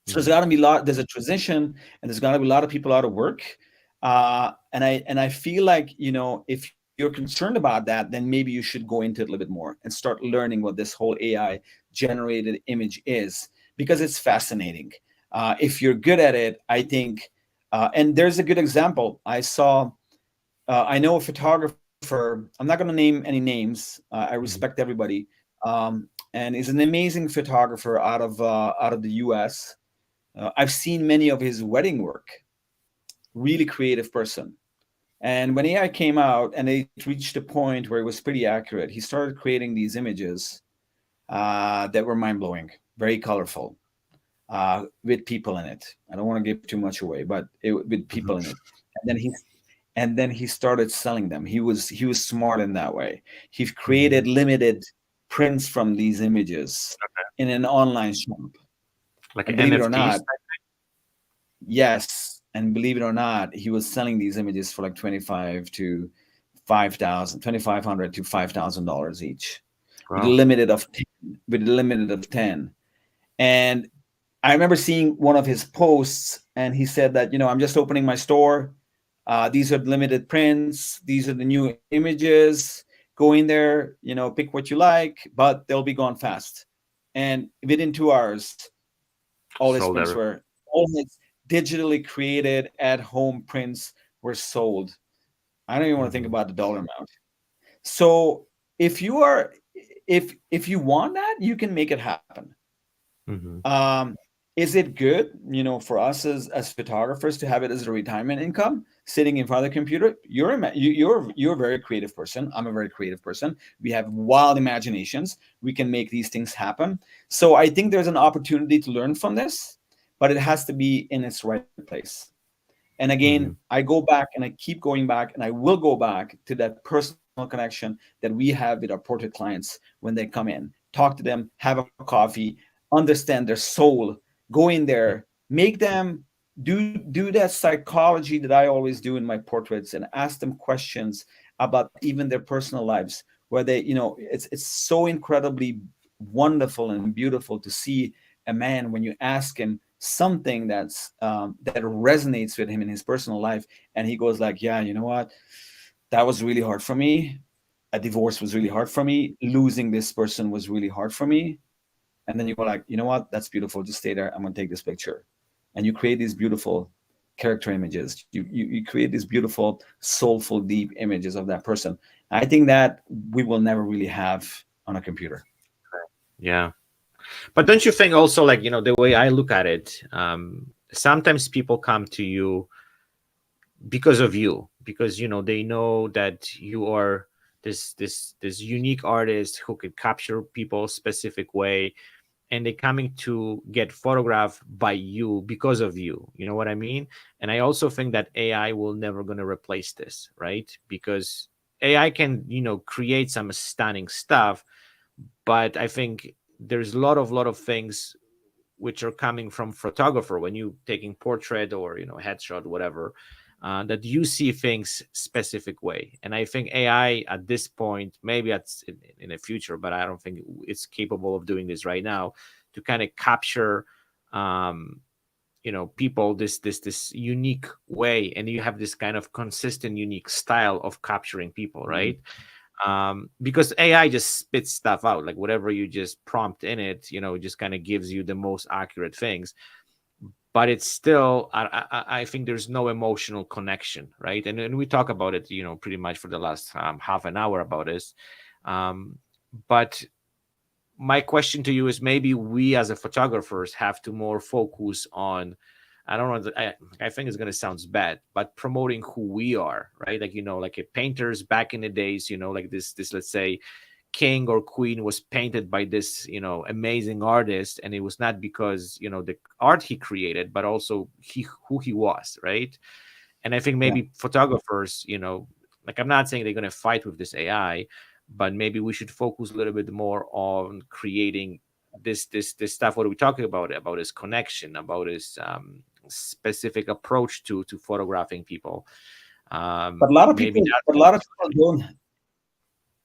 So there's Mhm. got to be a lot. There's a transition, and there's got to be a lot of people out of work. And I feel like, if you're concerned about that, then maybe you should go into it a little bit more and start learning what this whole AI generated image is, because it's fascinating. If you're good at it, I think. And there's a good example. I know a photographer. I'm not going to name any names. I respect Mhm. everybody. And is an amazing photographer out of the U.S. I've seen many of his wedding work. Really creative person. And when AI came out and it reached a point where it was pretty accurate, he started creating these images that were mind blowing, very colorful, with people in it. I don't want to give too much away, but with Mhm. people in it. And then he started selling them. He was smart in that way. He created Mhm. limited prints from these images in an online shop. Like And believe it or NFTs not, type? yes, and believe it or not, he was selling these images for like 2,500 to $5,000 each, with a Wow. limited of 10, with a limited of 10. And I remember seeing one of his posts, and he said that, I'm just opening my store. These are the limited prints. These are the new images. Go in there, pick what you like, but they'll be gone fast. And within 2 hours, all his Sold prints everything. were, all his digitally created at home prints were sold. I don't even want to think Mhm. about the dollar amount. So if you are, if you want that, you can make it happen. Mhm. Um, is it good, for us as photographers to have it as a retirement income, sitting in front of the computer? You're a very creative person. I'm a very creative person. We have wild imaginations. We can make these things happen. So I think there's an opportunity to learn from this, but it has to be in its right place. And again, Mhm. I go back and I keep going back, and I will go back to that personal connection that we have with our portrait clients when they come in. Talk to them, have a coffee, understand their soul, go in there, make them do that psychology that I always do in my portraits, and ask them questions about even their personal lives, where they, it's so incredibly wonderful and beautiful to see a man when you ask him something that resonates with him in his personal life, and he goes like, yeah, you know what, that was really hard for me. A divorce was really hard for me. Losing this person was really hard for me. And then you go like, you know what, that's beautiful, just stay there, I'm going to take this picture. And you create these beautiful character images. You create these beautiful, soulful, deep images of that person. I think that we will never really have on a computer. Yeah. But don't you think also, like, the way I look at it, sometimes people come to you because of you, because they know that you are this unique artist who could capture people specific way, and they're coming to get photographed by you because of you. You know what I mean? And I also think that AI will never going to replace this, right? Because AI can create some stunning stuff, but I think there's a lot of things which are coming from photographer when you taking portrait or headshot, whatever, that you see things specific way. And I think AI at this point, maybe in the future, but I don't think it's capable of doing this right now, to kind of capture um people this unique way, and you have this kind of consistent unique style of capturing people, Mhm. right? Because AI just spits stuff out, like whatever you just prompt in it, it just kind of gives you the most accurate things. But it's still, I think there's no emotional connection, right? And we talk about it, pretty much for the last half an hour about this. Um, but my question to you is, maybe we as a photographers have to more focus on, I don't know, I think it's going to sound bad, but promoting who we are, right? Like, like a painters back in the days, like this, let's say, king or queen was painted by this amazing artist, and it was not because the art he created, but also who he was, right? And I think Yeah. maybe photographers, like, I'm not saying they're going to fight with this AI, but maybe we should focus a little bit more on creating this stuff. What are we talking about his connection, about his specific approach to photographing people. But a lot of Maybe people, that's but a what lot we of should people don't.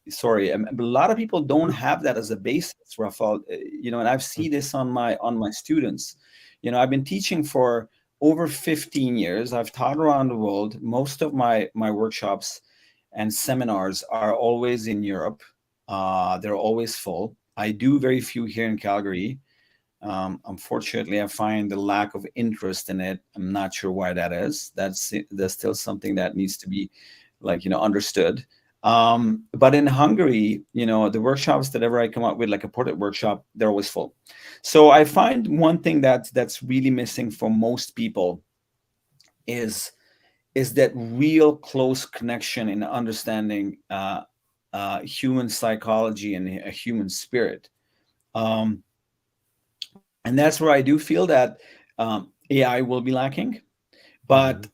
Sorry, but a lot of people don't do. have that as a basis, Rafael. And I've seen this on my students. I've been teaching for over 15 years. I've taught around the world. Most of my workshops and seminars are always in Europe. They're always full. I do very few here in Calgary. Unfortunately, I find the lack of interest in it. I'm not sure why that is. That's still something that needs to be, like, understood. But in Hungary, the workshops that ever I come up with, like a portrait workshop, they're always full. So I find one thing that's really missing for most people is that real close connection in understanding human psychology and a human spirit. Um, and that's where I do feel that AI will be lacking. But Mhm.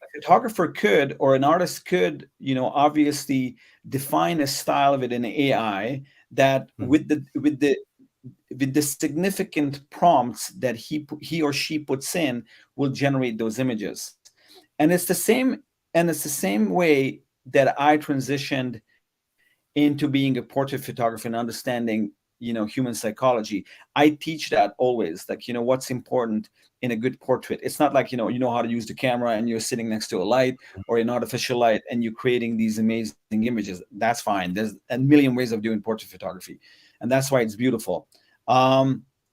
a photographer could, or an artist could, obviously define a style of it in AI that Mhm. with the significant prompts that he or she puts in will generate those images. And it's the same way that I transitioned into being a portrait photographer and understanding human psychology. I teach that always, like, what's important in a good portrait. It's not like, how to use the camera and you're sitting next to a light or an artificial light and you're creating these amazing images. That's fine. There's a million ways of doing portrait photography, and that's why it's beautiful.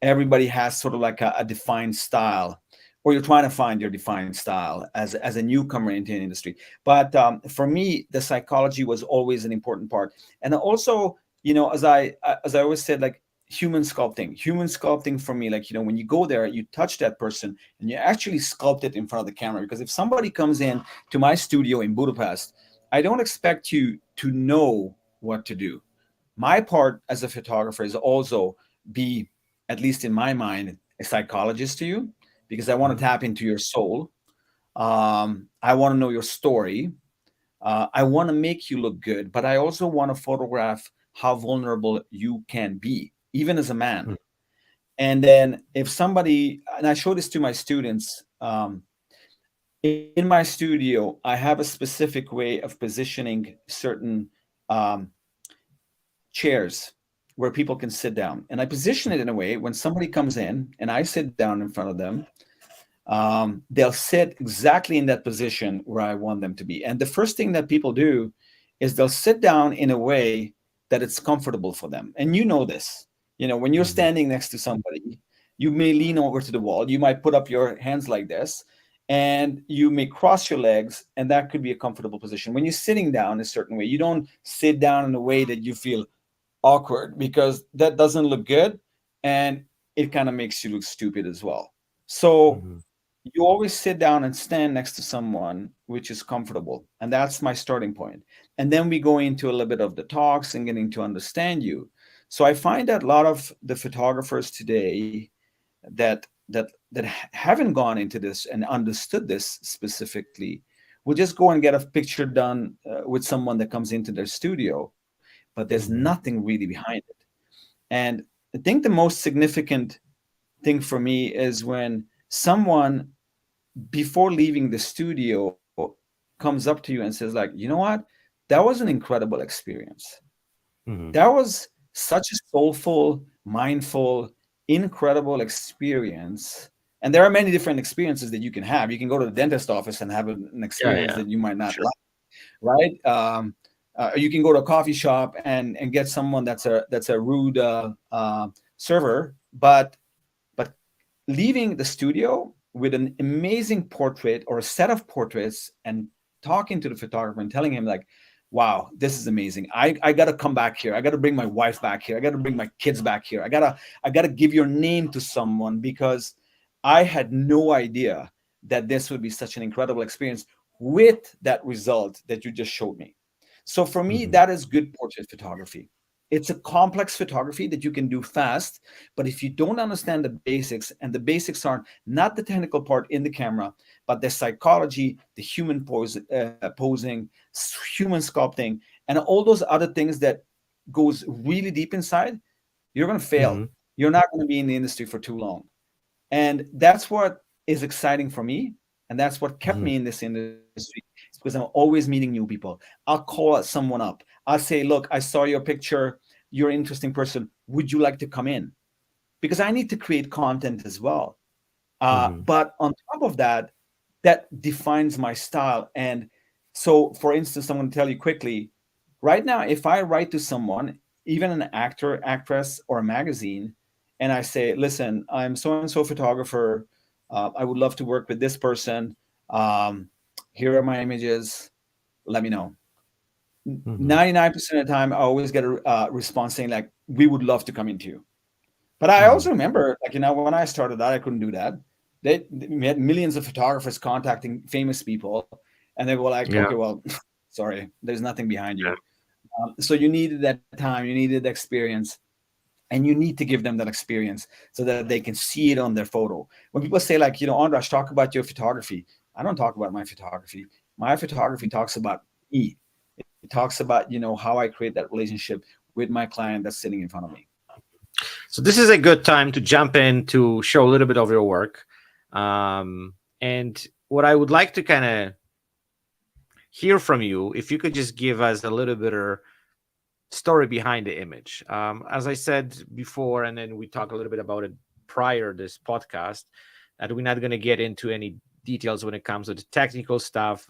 Everybody has sort of like a defined style, or you're trying to find your defined style as a newcomer into an industry. But for me, the psychology was always an important part. And also, as I always said, like, human sculpting for me, like, when you go there, you touch that person and you actually sculpt it in front of the camera. Because if somebody comes in to my studio in Budapest, I don't expect you to know what to do. My part as a photographer is also be, at least in my mind, a psychologist to you, because I want to Mhm. tap into your soul. I want to know your story. I want to make you look good, but I also want to photograph how vulnerable you can be, even as a man. Mhm. And then if somebody, and I show this to my students, in my studio, I have a specific way of positioning certain um, chairs where people can sit down. And I position it in a way when somebody comes in and I sit down in front of them, they'll sit exactly in that position where I want them to be. And the first thing that people do is they'll sit down in a way that it's comfortable for them. And you know this, when you're Mhm. standing next to somebody, you may lean over to the wall, you might put up your hands like this. and you may cross your legs, and that could be a comfortable position. When you're sitting down a certain way, you don't sit down in a way that you feel awkward, because that doesn't look good, and it kind of makes you look stupid as well. So Mm-hmm. you always sit down and stand next to someone which is comfortable, and that's my starting point. And then we go into a little bit of the talks and getting to understand you. So I find that a lot of the photographers today that haven't gone into this and understood this specifically will just go and get a picture done with someone that comes into their studio, but there's Mm-hmm. nothing really behind it. And I think the most significant thing for me is when someone, before leaving the studio, comes up to you and says, like, you know what, that was an incredible experience. Mm-hmm. That was such a soulful, mindful, incredible experience. And there are many different experiences that you can have. You can go to the dentist office and have an Yeah, experience yeah, that you might not sure. like, right? You can go to a coffee shop and get someone that's a rude server, but leaving the studio with an amazing portrait or a set of portraits and talking to the photographer and telling him, like, wow, this is amazing. I gotta come back here. I gotta bring my wife back here. I gotta bring my kids back here. I gotta give your name to someone, because I had no idea that this would be such an incredible experience with that result that you just showed me. So for me, Mm-hmm. that is good portrait photography. It's a complex photography that you can do fast, but if you don't understand the basics, and the basics are not the technical part in the camera, but the psychology, the human posing, human sculpting, and all those other things that goes really deep inside, you're going to fail. Mm-hmm. You're not going to be in the industry for too long. And that's what is exciting for me. And that's what kept Mm-hmm. me in this industry. It's because I'm always meeting new people. I'll call someone up. I'll say, look, I saw your picture. You're an interesting person. Would you like to come in? Because I need to create content as well. Mm-hmm. But on top of that, that defines my style. And so, for instance, I'm going to tell you quickly right now, if I write to someone, even an actor, actress, or a magazine, and I say, listen, I'm so and so photographer. I would love to work with this person. Um, Here are my images. Let me know. Mm-hmm. 99% of the time, I always get a response saying, like, we would love to come into you. But I Mm-hmm. also remember, like, when I started that, I couldn't do that. We had millions of photographers contacting famous people, and they were like, Yeah. okay, well, sorry, there's nothing behind Yeah. you. So you needed that time, you needed the experience, and you need to give them that experience so that they can see it on their photo. When people say, like, Andras, talk about your photography. I don't talk about my photography. My photography talks about me. It talks about, how I create that relationship with my client that's sitting in front of me. So this is a good time to jump in to show a little bit of your work. And what I would like to kind of hear from you, if you could just give us a little bit of story behind the image. As I said before, and then we talked a little bit about it prior this podcast, that we're not going to get into any details when it comes to the technical stuff.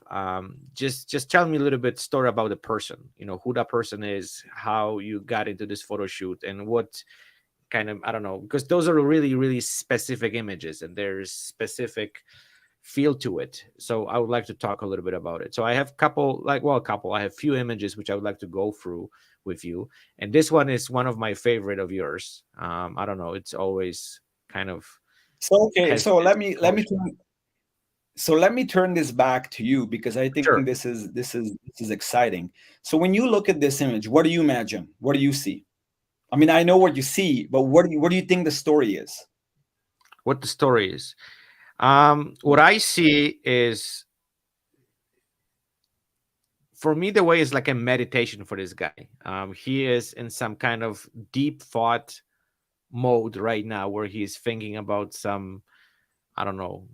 Just tell me a little bit story about the person. Who that person is, how you got into this photo shoot, and what kind of, I don't know, because those are really really specific images and there's specific feel to it. So I would like to talk a little bit about it. So I have a couple, I have few images which I would like to go through with you, and this one is one of my favorite of yours. I don't know, it's always kind of So okay, has so let this me let me emotion. turn so let me turn this back to you, because I think Sure. this is exciting. So when you look at this image, what do you imagine? What do you see? I mean, I know what you see, but what do you think the story is? What the story is, what Yeah. I see is, for me, the way is like a meditation for this guy. He is in some kind of deep thought mode right now where he's thinking about some, I don't know,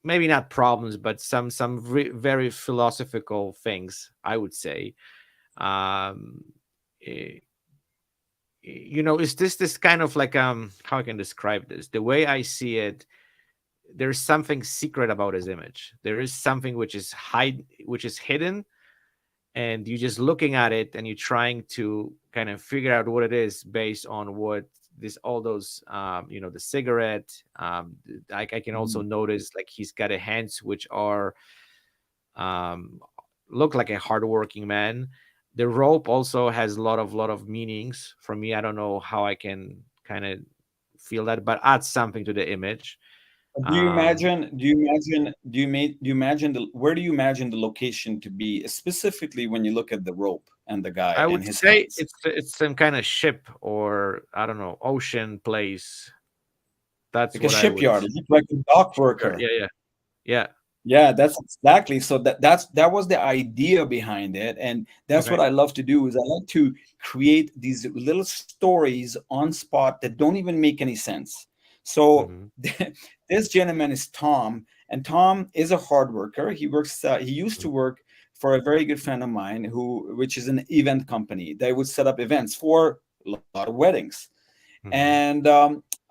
maybe not problems, but some very philosophical things, I would say. um eh, is this kind of like, how I can describe this, the way I see it, there's something secret about his image. There is something which is hidden, and you're just looking at it and you're trying to kind of figure out what it is based on what this all those the cigarette. I can also Mhm. notice like he's got a hands which are um, look like a hardworking man. The rope also has a lot of meanings for me. I don't know how I can kind of feel that, but add something to the image. Do you Um, imagine? Do you imagine? Do you imagine where do you imagine the location to be specifically when you look at the rope and the guy I and would his say hands? it's some kind of ship or I don't know ocean place. That's Like a what I would. shipyard, like a dock Shipyard. worker. Yeah, yeah, yeah. Yeah, that's exactly. So that was the idea behind it, and that's what Okay. I love to do. Is I like to create these little stories on spot that don't even make any sense. So Mm-hmm. this gentleman is Tom, and Tom is a hard worker. He works. He used to work for a very good friend of mine, which is an event company. They would set up events for a lot of weddings. Mm-hmm. And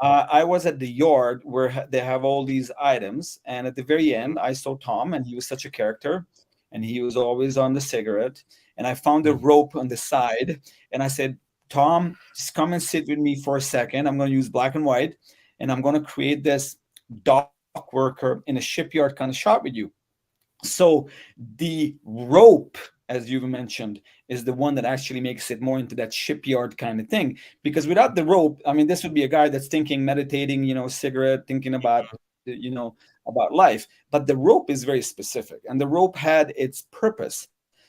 I was at the yard where they have all these items. And at the very end, I saw Tom, and he was such a character. And he was always on the cigarette. And I found a Mm-hmm. rope on the side. And I said, Tom, just come and sit with me for a second. I'm going to use black and white. And I'm going to create this dock worker in a shipyard kind of shot with you. So the rope, as you've mentioned, is the one that actually makes it more into that shipyard kind of thing. Because without the rope, I mean, this would be a guy that's thinking, meditating, cigarette, thinking about, about life. But the rope is very specific, and the rope had its purpose.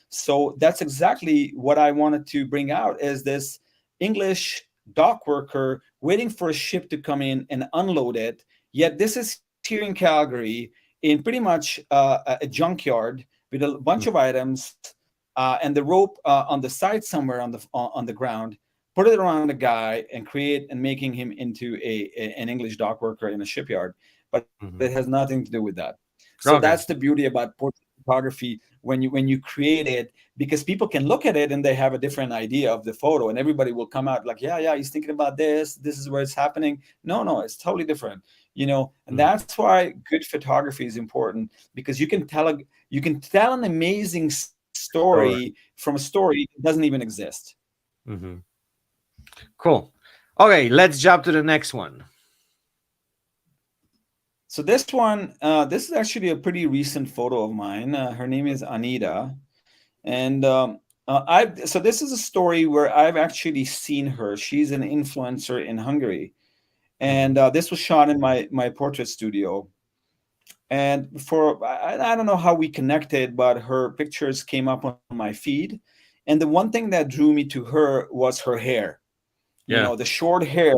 So that's exactly what I wanted to bring out is this English dock worker waiting for a ship to come in and unload it. Yet this is here in Calgary in pretty much a junkyard with a bunch of items and the rope on the side somewhere on the ground. Put it around the guy and create and making him into an English dock worker in a shipyard. But it has Mm-hmm. nothing to do with that. So that's the Okay. beauty about portrait photography when you create it, because people can look at it and they have a different idea of the photo, and everybody will come out like, yeah, he's thinking about this. This is where it's happening. No, it's totally different. And Mm-hmm. that's why good photography is important, because you can tell an amazing story Sure. from a story that doesn't even exist. Mm-hmm. Cool. Okay, let's jump to the next one. So this is actually a pretty recent photo of mine. Her name is Anita, and I so this is a story where I've actually seen her. She's an influencer in Hungary, Mm-hmm. and this was shot in my portrait studio. And I don't know how we connected, but her pictures came up on my feed, and the one thing that drew me to her was her hair. Yeah. The short hair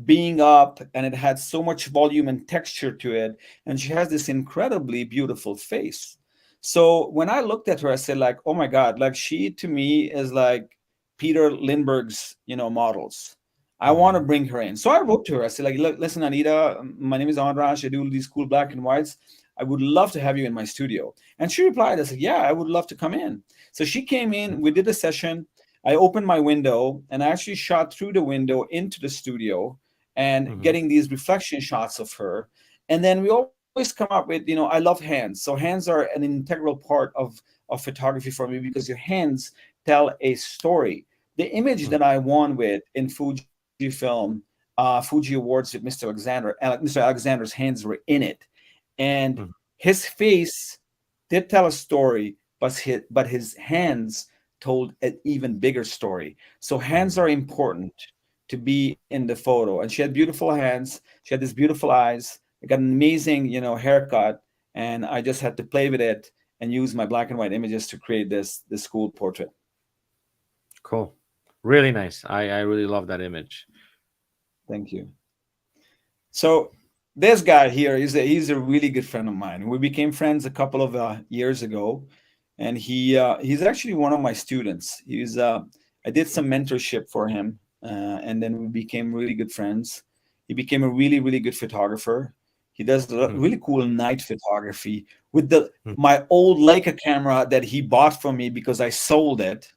being up, and it had so much volume and texture to it, and she has this incredibly beautiful face. So when I looked at her, I said, like, oh my god, like, she to me is like Peter Lindbergh's models. I want to Mm-hmm. bring her in. So I wrote to her. I said, like, look, listen, Anita, my name is Andras. I do these cool black and whites. I would love to have you in my studio. And she replied, I said, yeah, I would love to come in. So she came in, we did a session. I opened my window and I actually shot through the window into the studio and Mm-hmm. getting these reflection shots of her. And then we always come up with, I love hands. So hands are an integral part of photography for me, because your hands tell a story. The image that I won with in Fujifilm, Fuji Awards with Mr. Alexander, Mr. Alexander's hands were in it. And Mm-hmm. his face did tell a story, but his hands told an even bigger story. So hands Mm-hmm. are important to be in the photo. And she had beautiful hands. She had these beautiful eyes. I got an amazing, haircut, and I just had to play with it and use my black and white images to create this cool portrait. Cool. Really nice. I really love that image. Thank you. So this guy here, he's a really good friend of mine. We became friends a couple of years ago, and he's actually one of my students. I did some mentorship for him, and then we became really good friends. He became a really really good photographer. He does Mm-hmm. really cool night photography with the Mm-hmm. my old Leica camera that he bought from me because I sold it.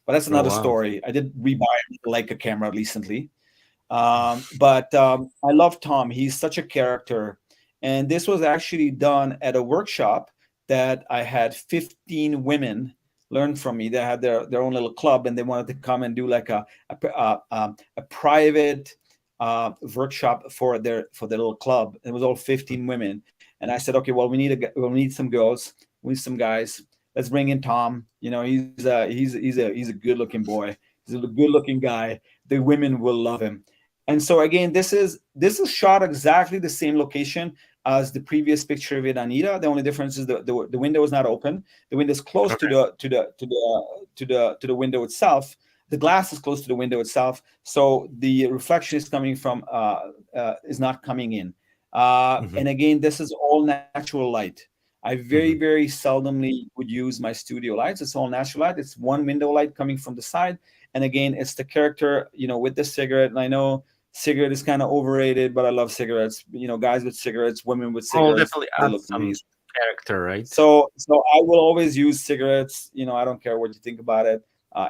But that's Oh another wow. story. I did rebuy a Leica camera recently. But I love Tom. He's such a character. And this was actually done at a workshop that I had 15 women learn from me. They had their own little club, and they wanted to come and do like a private workshop for their little club. It was all 15 women, and I said, okay, well, we need some girls, we need some guys. Let's bring in Tom. You know, he's a good looking boy. He's a good looking guy. The women will love him. And so again, this is shot exactly the same location as the previous picture with Anita. The only difference is the window is not open. The window is close to Okay. the window itself. The glass is close to the window itself, so the reflection is coming from is not coming in. Hmm. And again, this is all natural light. I Hmm. very seldomly would use my studio lights. It's all natural light. It's one window light coming from the side, and again, it's the character, with the cigarette. And I know cigarette is kind of overrated, but I love cigarettes. Guys with cigarettes, women with Well, cigarettes, definitely they add look some amazing. character, right? So I will always use cigarettes. I don't care what you think about it.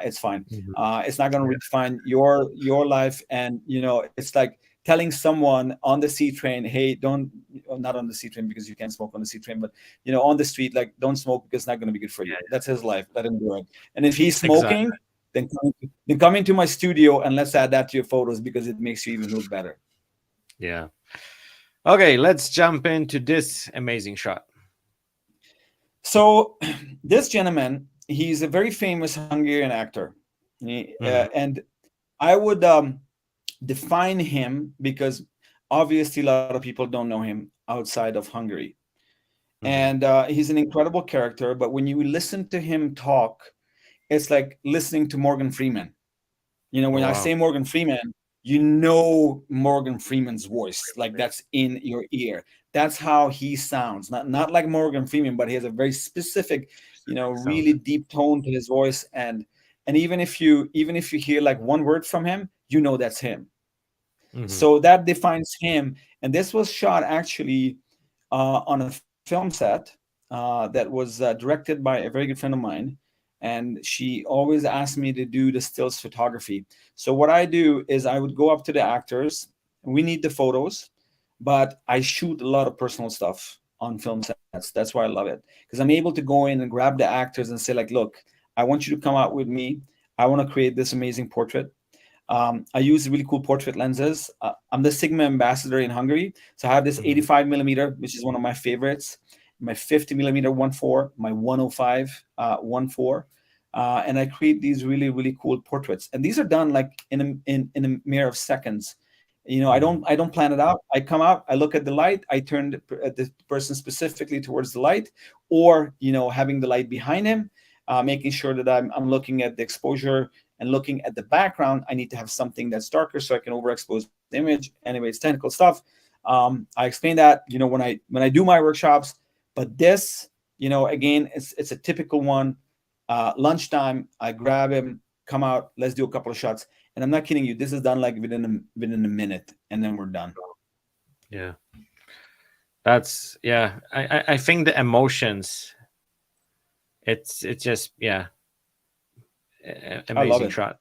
It's fine. Hmm. It's not going to Yeah. redefine your life, and it's like telling someone on the C train, hey, don't, not on the C train because you can't smoke on the C train, but on the street, like, don't smoke because it's not going to be good for you. Yeah. That's his life. Let him do it. And if he's Exactly. smoking, then come into my studio and let's add that to your photos because it makes you even look better. Yeah. Okay, let's jump into this amazing shot. So this gentleman, he's a very famous Hungarian actor. Hmm. And I would define him because obviously a lot of people don't know him outside of Hungary. Hmm. And he's an incredible character, but when you listen to him talk, it's like listening to Morgan Freeman. Oh When I wow. say Morgan Freeman, Morgan Freeman's voice, like that's in your ear. That's how he sounds. Not like Morgan Freeman, but he has a very specific, Specific sound. really deep tone to his voice. And even if you hear like one word from him, that's him. Hmm. So that defines him. And this was shot actually on a film set that was directed by a very good friend of mine. And she always asked me to do the stills photography. So what I do is I would go up to the actors. We need the photos, but I shoot a lot of personal stuff on film sets. That's why I love it, because I'm able to go in and grab the actors and say, like, look, I want you to come out with me. I want to create this amazing portrait. I use really cool portrait lenses. I'm the Sigma ambassador in Hungary. So I have this Hmm. 85 millimeter, which is one of my favorites, my 50 millimeter 1.4, my 105 1.4. And I create these really, really cool portraits. And these are done like in a mere of seconds. Hmm. I don't plan it out. I come out, I look at the light, I turn the person specifically towards the light, or having the light behind him, making sure that I'm looking at the exposure and looking at the background. I need to have something that's darker so I can overexpose the image. Anyway, it's technical stuff. I explain that when I do my workshops. But this, again, it's a typical one. Lunchtime, I grab him, come out, let's do a couple of shots. And I'm not kidding you. This is done like within a minute, and then we're done. Yeah. That's yeah. I think the emotions. It's just yeah, I love amazing it. shot.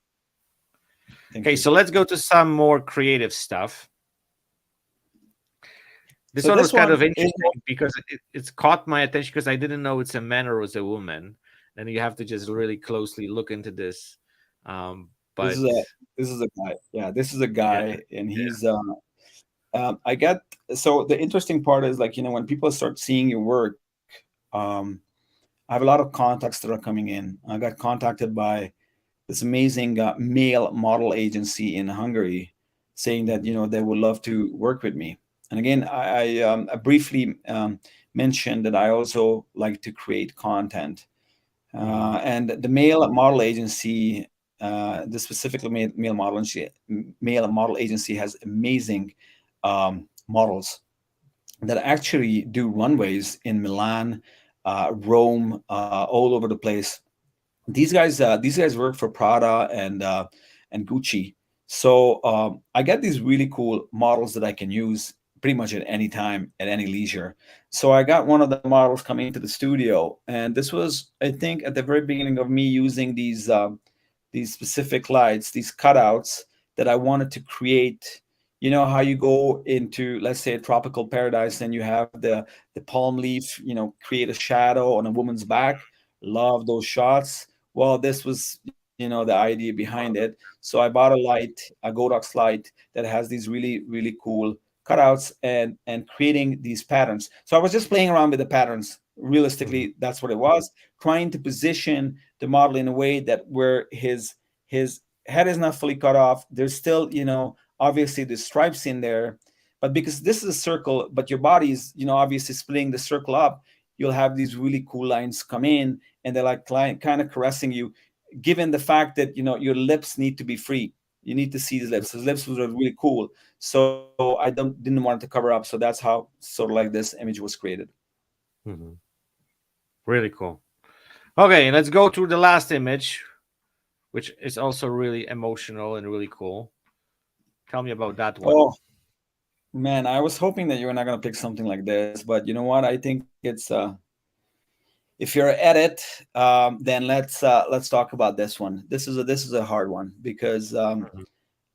Thank Okay, you. so let's go to some more creative stuff. This So one was this kind of one is interesting because it's caught my attention because I didn't know it's a man or it's a woman, and you have to just really closely look into this. this But is a this is a guy. Yeah, this is a yeah, guy, and he's I get so the interesting part is, like, when people start seeing your work, I have a lot of contacts that are coming in. I got contacted by this amazing male model agency in Hungary, saying that mhm, they would love to work with me. And again, I briefly mentioned that I also like to create content. mhm, And the male model agency, the specifically male model agency has amazing models that actually do runways in Milan, Rome, all over the place. These guys work for Prada and Gucci. So I get these really cool models that I can use pretty much at any time, at any leisure. So I got one of the models coming into the studio, and this was, I think, at the very beginning of me using these specific lights, these cutouts that I wanted to create. You know how you go into, let's say, a tropical paradise, and you have the palm leaf, create a shadow on a woman's back, love those shots. Well, this was, the idea behind it. So I bought a light, a Godox light that has these really, really cool cutouts and creating these patterns. So I was just playing around with the patterns. Mhm. Realistically, that's what it was. Trying to position the model in a way that where his head is not fully cut off. There's still, obviously the stripes in there, but because this is a circle, but your body is, obviously splitting the circle up, you'll have these really cool lines come in, and they're like kind of caressing you, given the fact that your lips need to be free. You need to see his lips. His lips were really cool. So I didn't want it to cover up. So that's how sort of like this image was created. Mhm. Really cool. Okay, let's go to the last image, which is also really emotional and really cool. Tell me about that one. Oh man, I was hoping that you were not gonna pick something like this, but you know what? I think it's if you're at it, then let's talk about this one. This is a hard one because Mhm.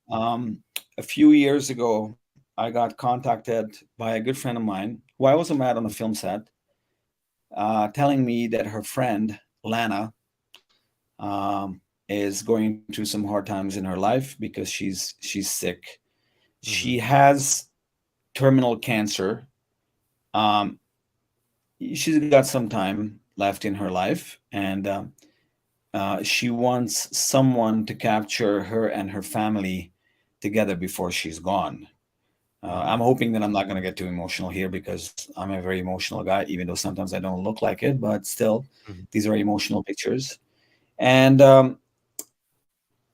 um, a few years ago, I got contacted by a good friend of mine who I also met on a film set, telling me that her friend Lana is going through some hard times in her life because she's sick. She Mhm. has terminal cancer. Um, she's got some time left in her life, and she wants someone to capture her and her family together before she's gone. I'm Mhm. hoping that I'm not going to get too emotional here because I'm a very emotional guy, even though sometimes I don't look like it, but still, Mhm. these are emotional pictures. And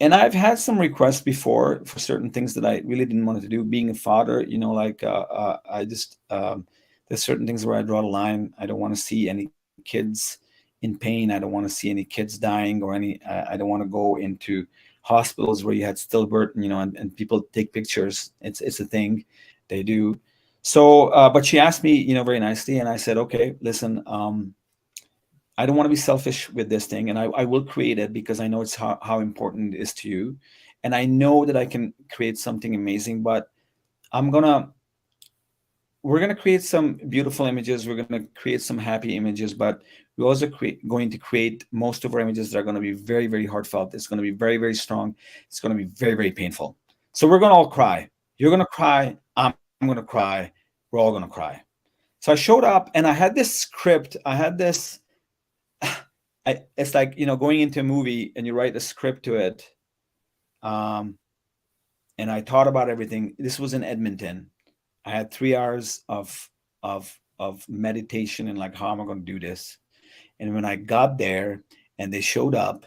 and I've had some requests before for certain things that I really didn't want to do. Being a father, like I just there's certain things where I draw the line. I don't want to see any kids in pain. I don't want to see any kids dying or any. I don't want to go into hospitals where you had stillbirth, and people take pictures. It's a thing they do. So, but she asked me, very nicely, and I said, okay, listen. I don't want to be selfish with this thing, and I will create it because I know it's how important it is to you, and I know that I can create something amazing. But I'm gonna we're gonna create some beautiful images. We're gonna create some happy images, but we're also going to create most of our images that are going to be very, very heartfelt. It's going to be very, very strong. It's going to be very, very painful. So we're going to all cry. You're going to cry. I'm going to cry. We're all going to cry. So I showed up and I had this script. I had this it's like going into a movie and you write a script to it. Um, and I thought about everything. This was in Edmonton. I had 3 hours of meditation and like, how am I going to do this? And when I got there and they showed up,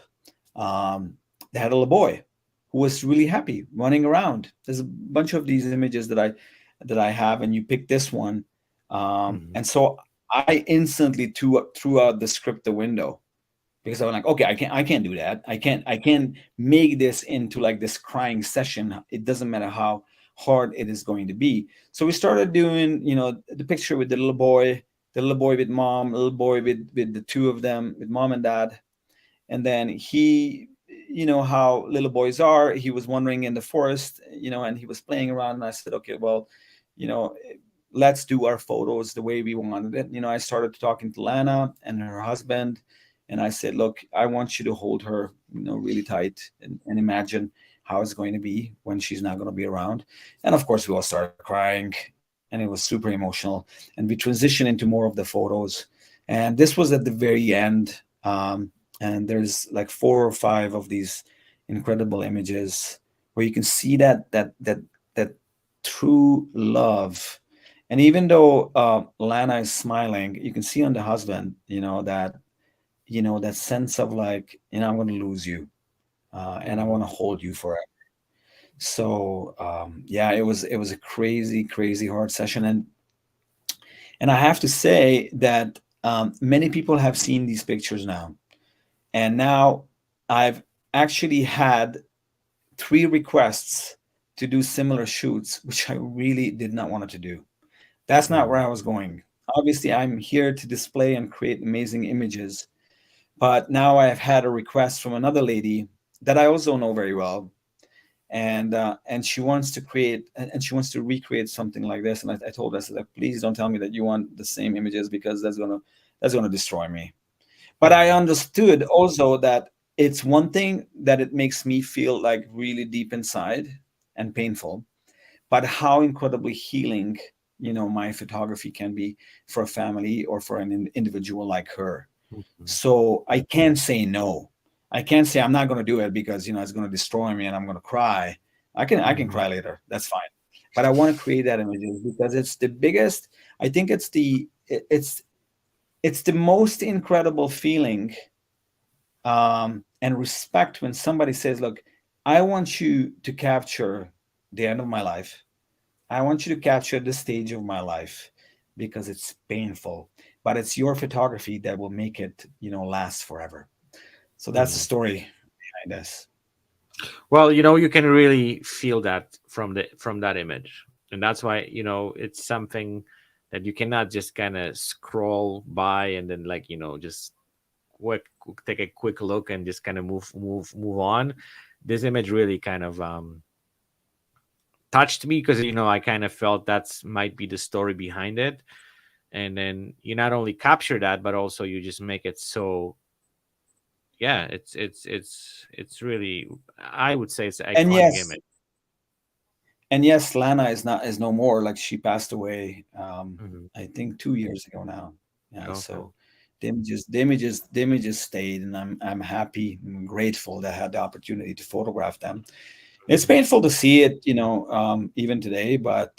um, they had a little boy who was really happy running around. There's a bunch of these images that I have, and you pick this one, Mhm. and so I instantly threw out the script the window because I was like, okay, I can't do that. I can't make this into like this crying session. It doesn't matter how hard it is going to be. So we started doing, the picture with the little boy with mom, little boy with the two of them, with mom and dad, and then he, how little boys are. He was wandering in the forest, and he was playing around. And I said, okay, well, you know, let's do our photos the way we wanted it. I started talking to Lana and her husband, and I said, look, I want you to hold her, really tight, and imagine how it's going to be when she's not going to be around. And of course, we all started crying, and it was super emotional. And we transitioned into more of the photos. And this was at the very end. And there's like 4 or 5 of these incredible images where you can see that true love. And even though Lana is smiling, you can see on the husband, that sense of like, I'm going to lose you, and I Mhm. want to hold you forever. So yeah, it was a crazy, crazy hard session, and I have to say that many people have seen these pictures now, and now I've actually had 3 requests to do similar shoots, which I really did not want to do. That's not where Mhm. I was going. Obviously, I'm here to display and create amazing images, but now I have had a request from another lady that I also know very well, and she wants to create and she wants to recreate something like this. And I told her, I said, like, please don't tell me that you want the same images because that's gonna destroy me. But I Hmm. understood also that it's one thing that it makes me feel like really deep inside and painful, but how incredibly healing, my photography can be for a family or for an individual like her. Hmm. So I can't say no. I can't say I'm not going to do it because it's going to destroy me and I'm going to cry. I can Hmm. cry later. That's fine. But I want to create that images because it's the biggest. I think it's the most incredible feeling, and respect when somebody says, "Look, I want you to capture the end of my life. I want you to capture this stage of my life because it's painful, but it's your photography that will make it, last forever." So that's the Hmm. story behind this. Well, you can really feel that from that image, and that's why it's something that you cannot just kind of scroll by and then like just take a quick look and just kind of move on. This image really kind of touched me because I kind of felt that's might be the story behind it, and then you not only capture that but also you just make it so, yeah, it's really, I would say it's an And iconic yes, image. Lana is no more. Like, she passed away, Hmm. I think 2 years ago now. Yeah, Okay. so the images stayed, and I'm happy and grateful that I had the opportunity to photograph them. It's Hmm. painful to see it, even today, but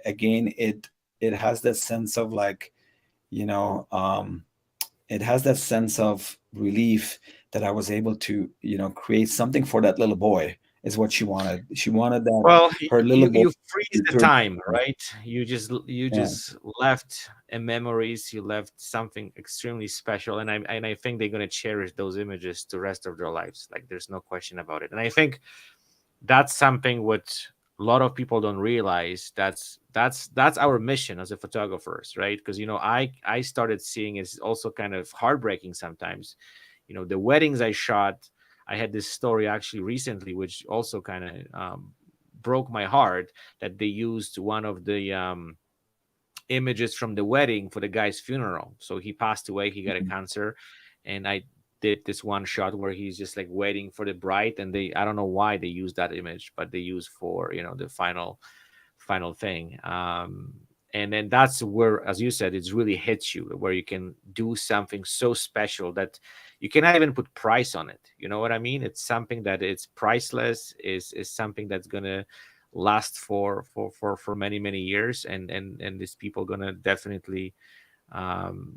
again, it has that sense of like, you know, um, it has that sense of relief that I was able to, create something for that little boy. Is what she wanted. She wanted that Well, her little you boy you freeze the to time, right? You yeah, just left a memories. You left something extremely special, and I think they're gonna cherish those images the rest of their lives. Like there's no question about it. And I think that's something what a lot of people don't realize. That's our mission as a photographers, right? Because I started seeing it's also kind of heartbreaking sometimes. The weddings I shot, I had this story actually recently which also kind of broke my heart, that they used one of the images from the wedding for the guy's funeral. So he passed away, he got a mhm, cancer, and I did this one shot where he's just like waiting for the bride, and I don't know why they used that image, but they used for the final thing. And then that's where, as you said, it's really hits you, where you can do something so special that you cannot even put price on it. You know what I mean? It's something that it's priceless, is something that's gonna last for many years, and these people gonna definitely,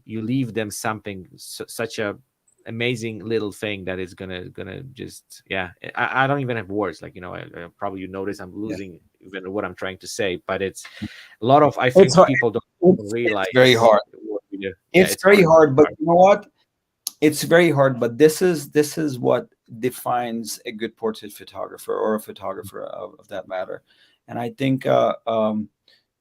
you leave them something, such a amazing little thing that is gonna just, yeah, I don't even have words, like I probably, notice I'm yeah. losing even what I'm trying to say, but it's a lot of, I It's think hard. people don't It's very realize hard. what we do. Yeah, It's it's very hard. hard, but Hard. you know what? It's very hard, but this is what defines a good portrait photographer, or a photographer of that matter. And I think,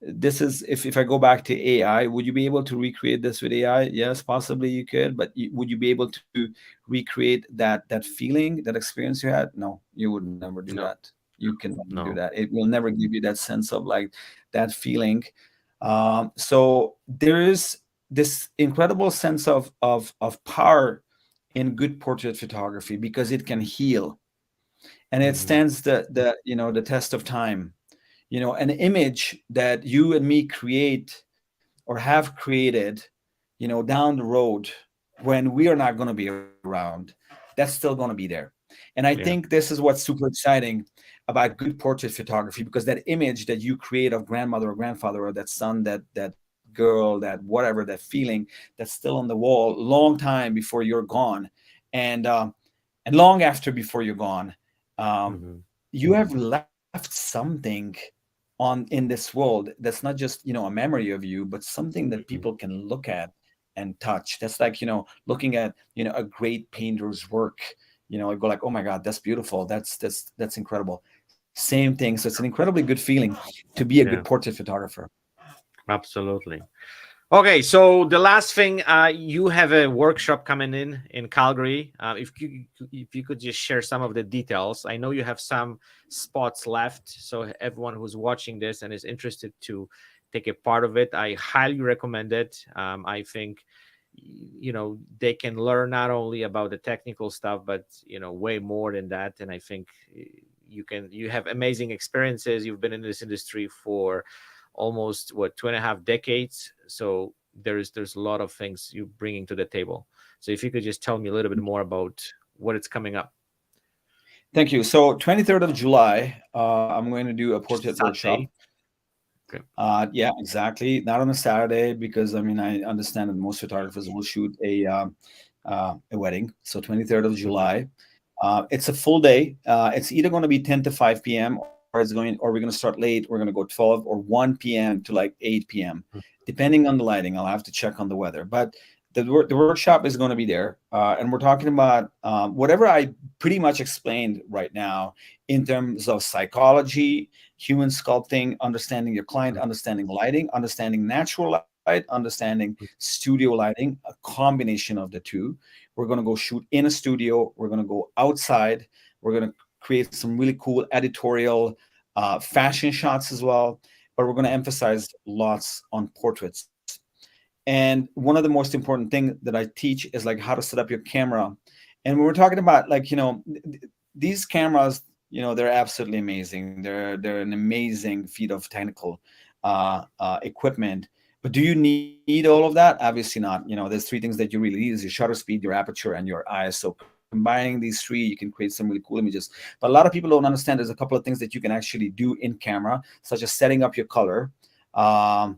this is, if I go back to AI, would you be able to recreate this with AI? Yes, possibly you could, but would you be able to recreate that feeling, that experience you had? No, you would never do No, that. You can never do no. that. It will never give you that sense of like that feeling. So there is this incredible sense of power in good portrait photography because it can heal, and it Hmm. stands the test of time. An image that you and me create or have created, down the road, when we are not going to be around, that's still going to be there. And I think Yeah. this is what's super exciting about good portrait photography, because that image that you create of grandmother or grandfather, or that son, that girl, that whatever, that feeling, that's still on the wall long time before you're gone, and long after before you're gone, um, Hmm. you have left something on in this world that's not just a memory of you, but something that people Hmm. can look at and touch. That's like, looking at a great painter's work. I go like, oh my god, that's beautiful, that's incredible. Same thing. So it's an incredibly good feeling to be a good Yeah, portrait photographer. absolutely. Okay, so the last thing, you have a workshop coming in Calgary. If you could just share some of the details. I know you have some spots left, so everyone who's watching this and is interested to take a part of it, I highly recommend it. I think they can learn not only about the technical stuff, but way more than that. And I think you have amazing experiences. You've been in this industry for almost, what, 2.5 decades. So there's a lot of things you bringing to the table. So if you could just tell me a little bit more about what it's coming up. Thank you. So 23rd of July, I'm going to do a Just portrait workshop. Sunday. Okay. Yeah, exactly. Not on a Saturday, because I mean, I understand that most photographers will shoot a wedding. So 23rd of Mhm. July, it's a full day. It's either going to be 10 to 5 p.m. or we're going to start late. We're going to go 12 or 1 p.m. to like 8 p.m. depending on the lighting. I'll have to check on the weather, but the workshop is going to be there, and we're talking about whatever I pretty much explained right now in terms of psychology, human sculpting, understanding your client, understanding lighting, understanding natural light, understanding studio lighting, a combination of the two. We're going to go shoot in a studio. We're going to go outside. We're going to create some really cool editorial fashion shots as well. But we're going to emphasize lots on portraits. And one of the most important thing that I teach is like how to set up your camera. And when we're talking about like, these cameras, they're absolutely amazing. They're an amazing feat of technical equipment. But do you need all of that? Obviously not. There's three things that you really need: is your shutter speed, your aperture, and your ISO. Combining these three, you can create some really cool images. But a lot of people don't understand there's a couple of things that you can actually do in camera, such as setting up your color, um,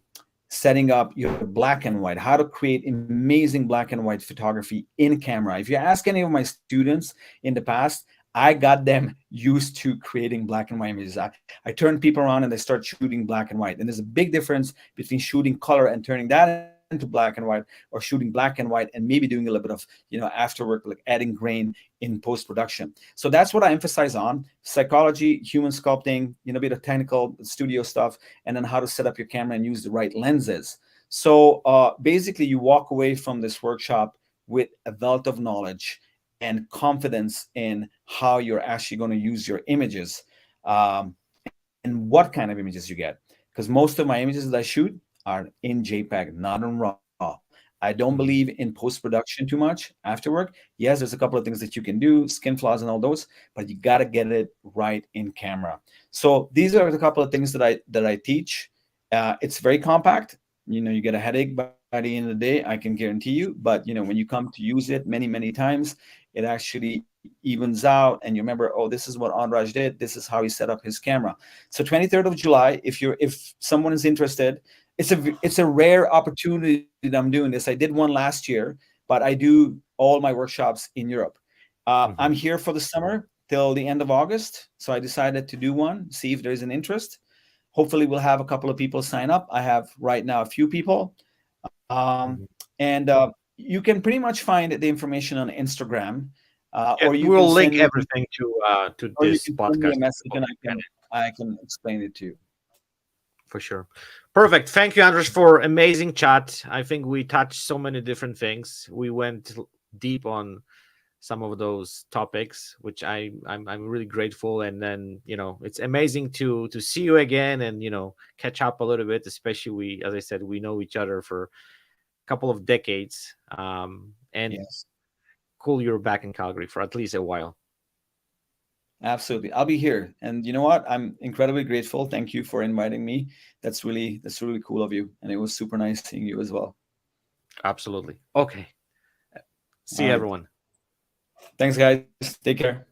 setting up your black and white, how to create amazing black and white photography in camera. If you ask any of my students in the past, I got them used to creating black and white images. I turn people around and they start shooting black and white. And there's a big difference between shooting color and turning that into black and white, or shooting black and white and maybe doing a little bit of, after work, like adding grain in post-production. So that's what I emphasize on: psychology, human sculpting, a bit of technical studio stuff, and then how to set up your camera and use the right lenses. So basically, you walk away from this workshop with a wealth of knowledge and confidence in how you're actually going to use your images, and what kind of images you get. Because most of my images that I shoot are in JPEG, not in RAW. I don't believe Mhm. in post-production too much after work. Yes, there's a couple of things that you can do, skin flaws and all those, but you got to get it right in camera. So these are the couple of things that I teach. It's very compact. You get a headache by the end of the day, I can guarantee you. But when you come to use it many, many times, it actually evens out, and you remember, oh, this is what Andras did. This is how he set up his camera. So 23rd of July, if someone is interested, it's a rare opportunity that I'm doing this. I did one last year, but I do all my workshops in Europe. I'm Mhm. here for the summer till the end of August, so I decided to do one, see if there's an interest. Hopefully, we'll have a couple of people sign up. I have right now a few people. Mhm. And you can pretty much find the information on Instagram, or Yeah, you can we'll send link me everything to or you this can send me podcast a so message people and can get it. I can explain it to you. For sure. Perfect. Thank you, Andres, for amazing chat. I think we touched so many different things. We went deep on some of those topics, which I'm really grateful. And then it's amazing to see you again and catch up a little bit. Especially as I said, we know each other for a couple of decades. And Yes, cool, you're back in Calgary for at least a while. absolutely. I'll be here. And you know what? I'm incredibly grateful. Thank you for inviting me. That's really cool of you. And it was super nice seeing you as well. Absolutely. Okay. All See you, right. everyone. Thanks, guys. Take care.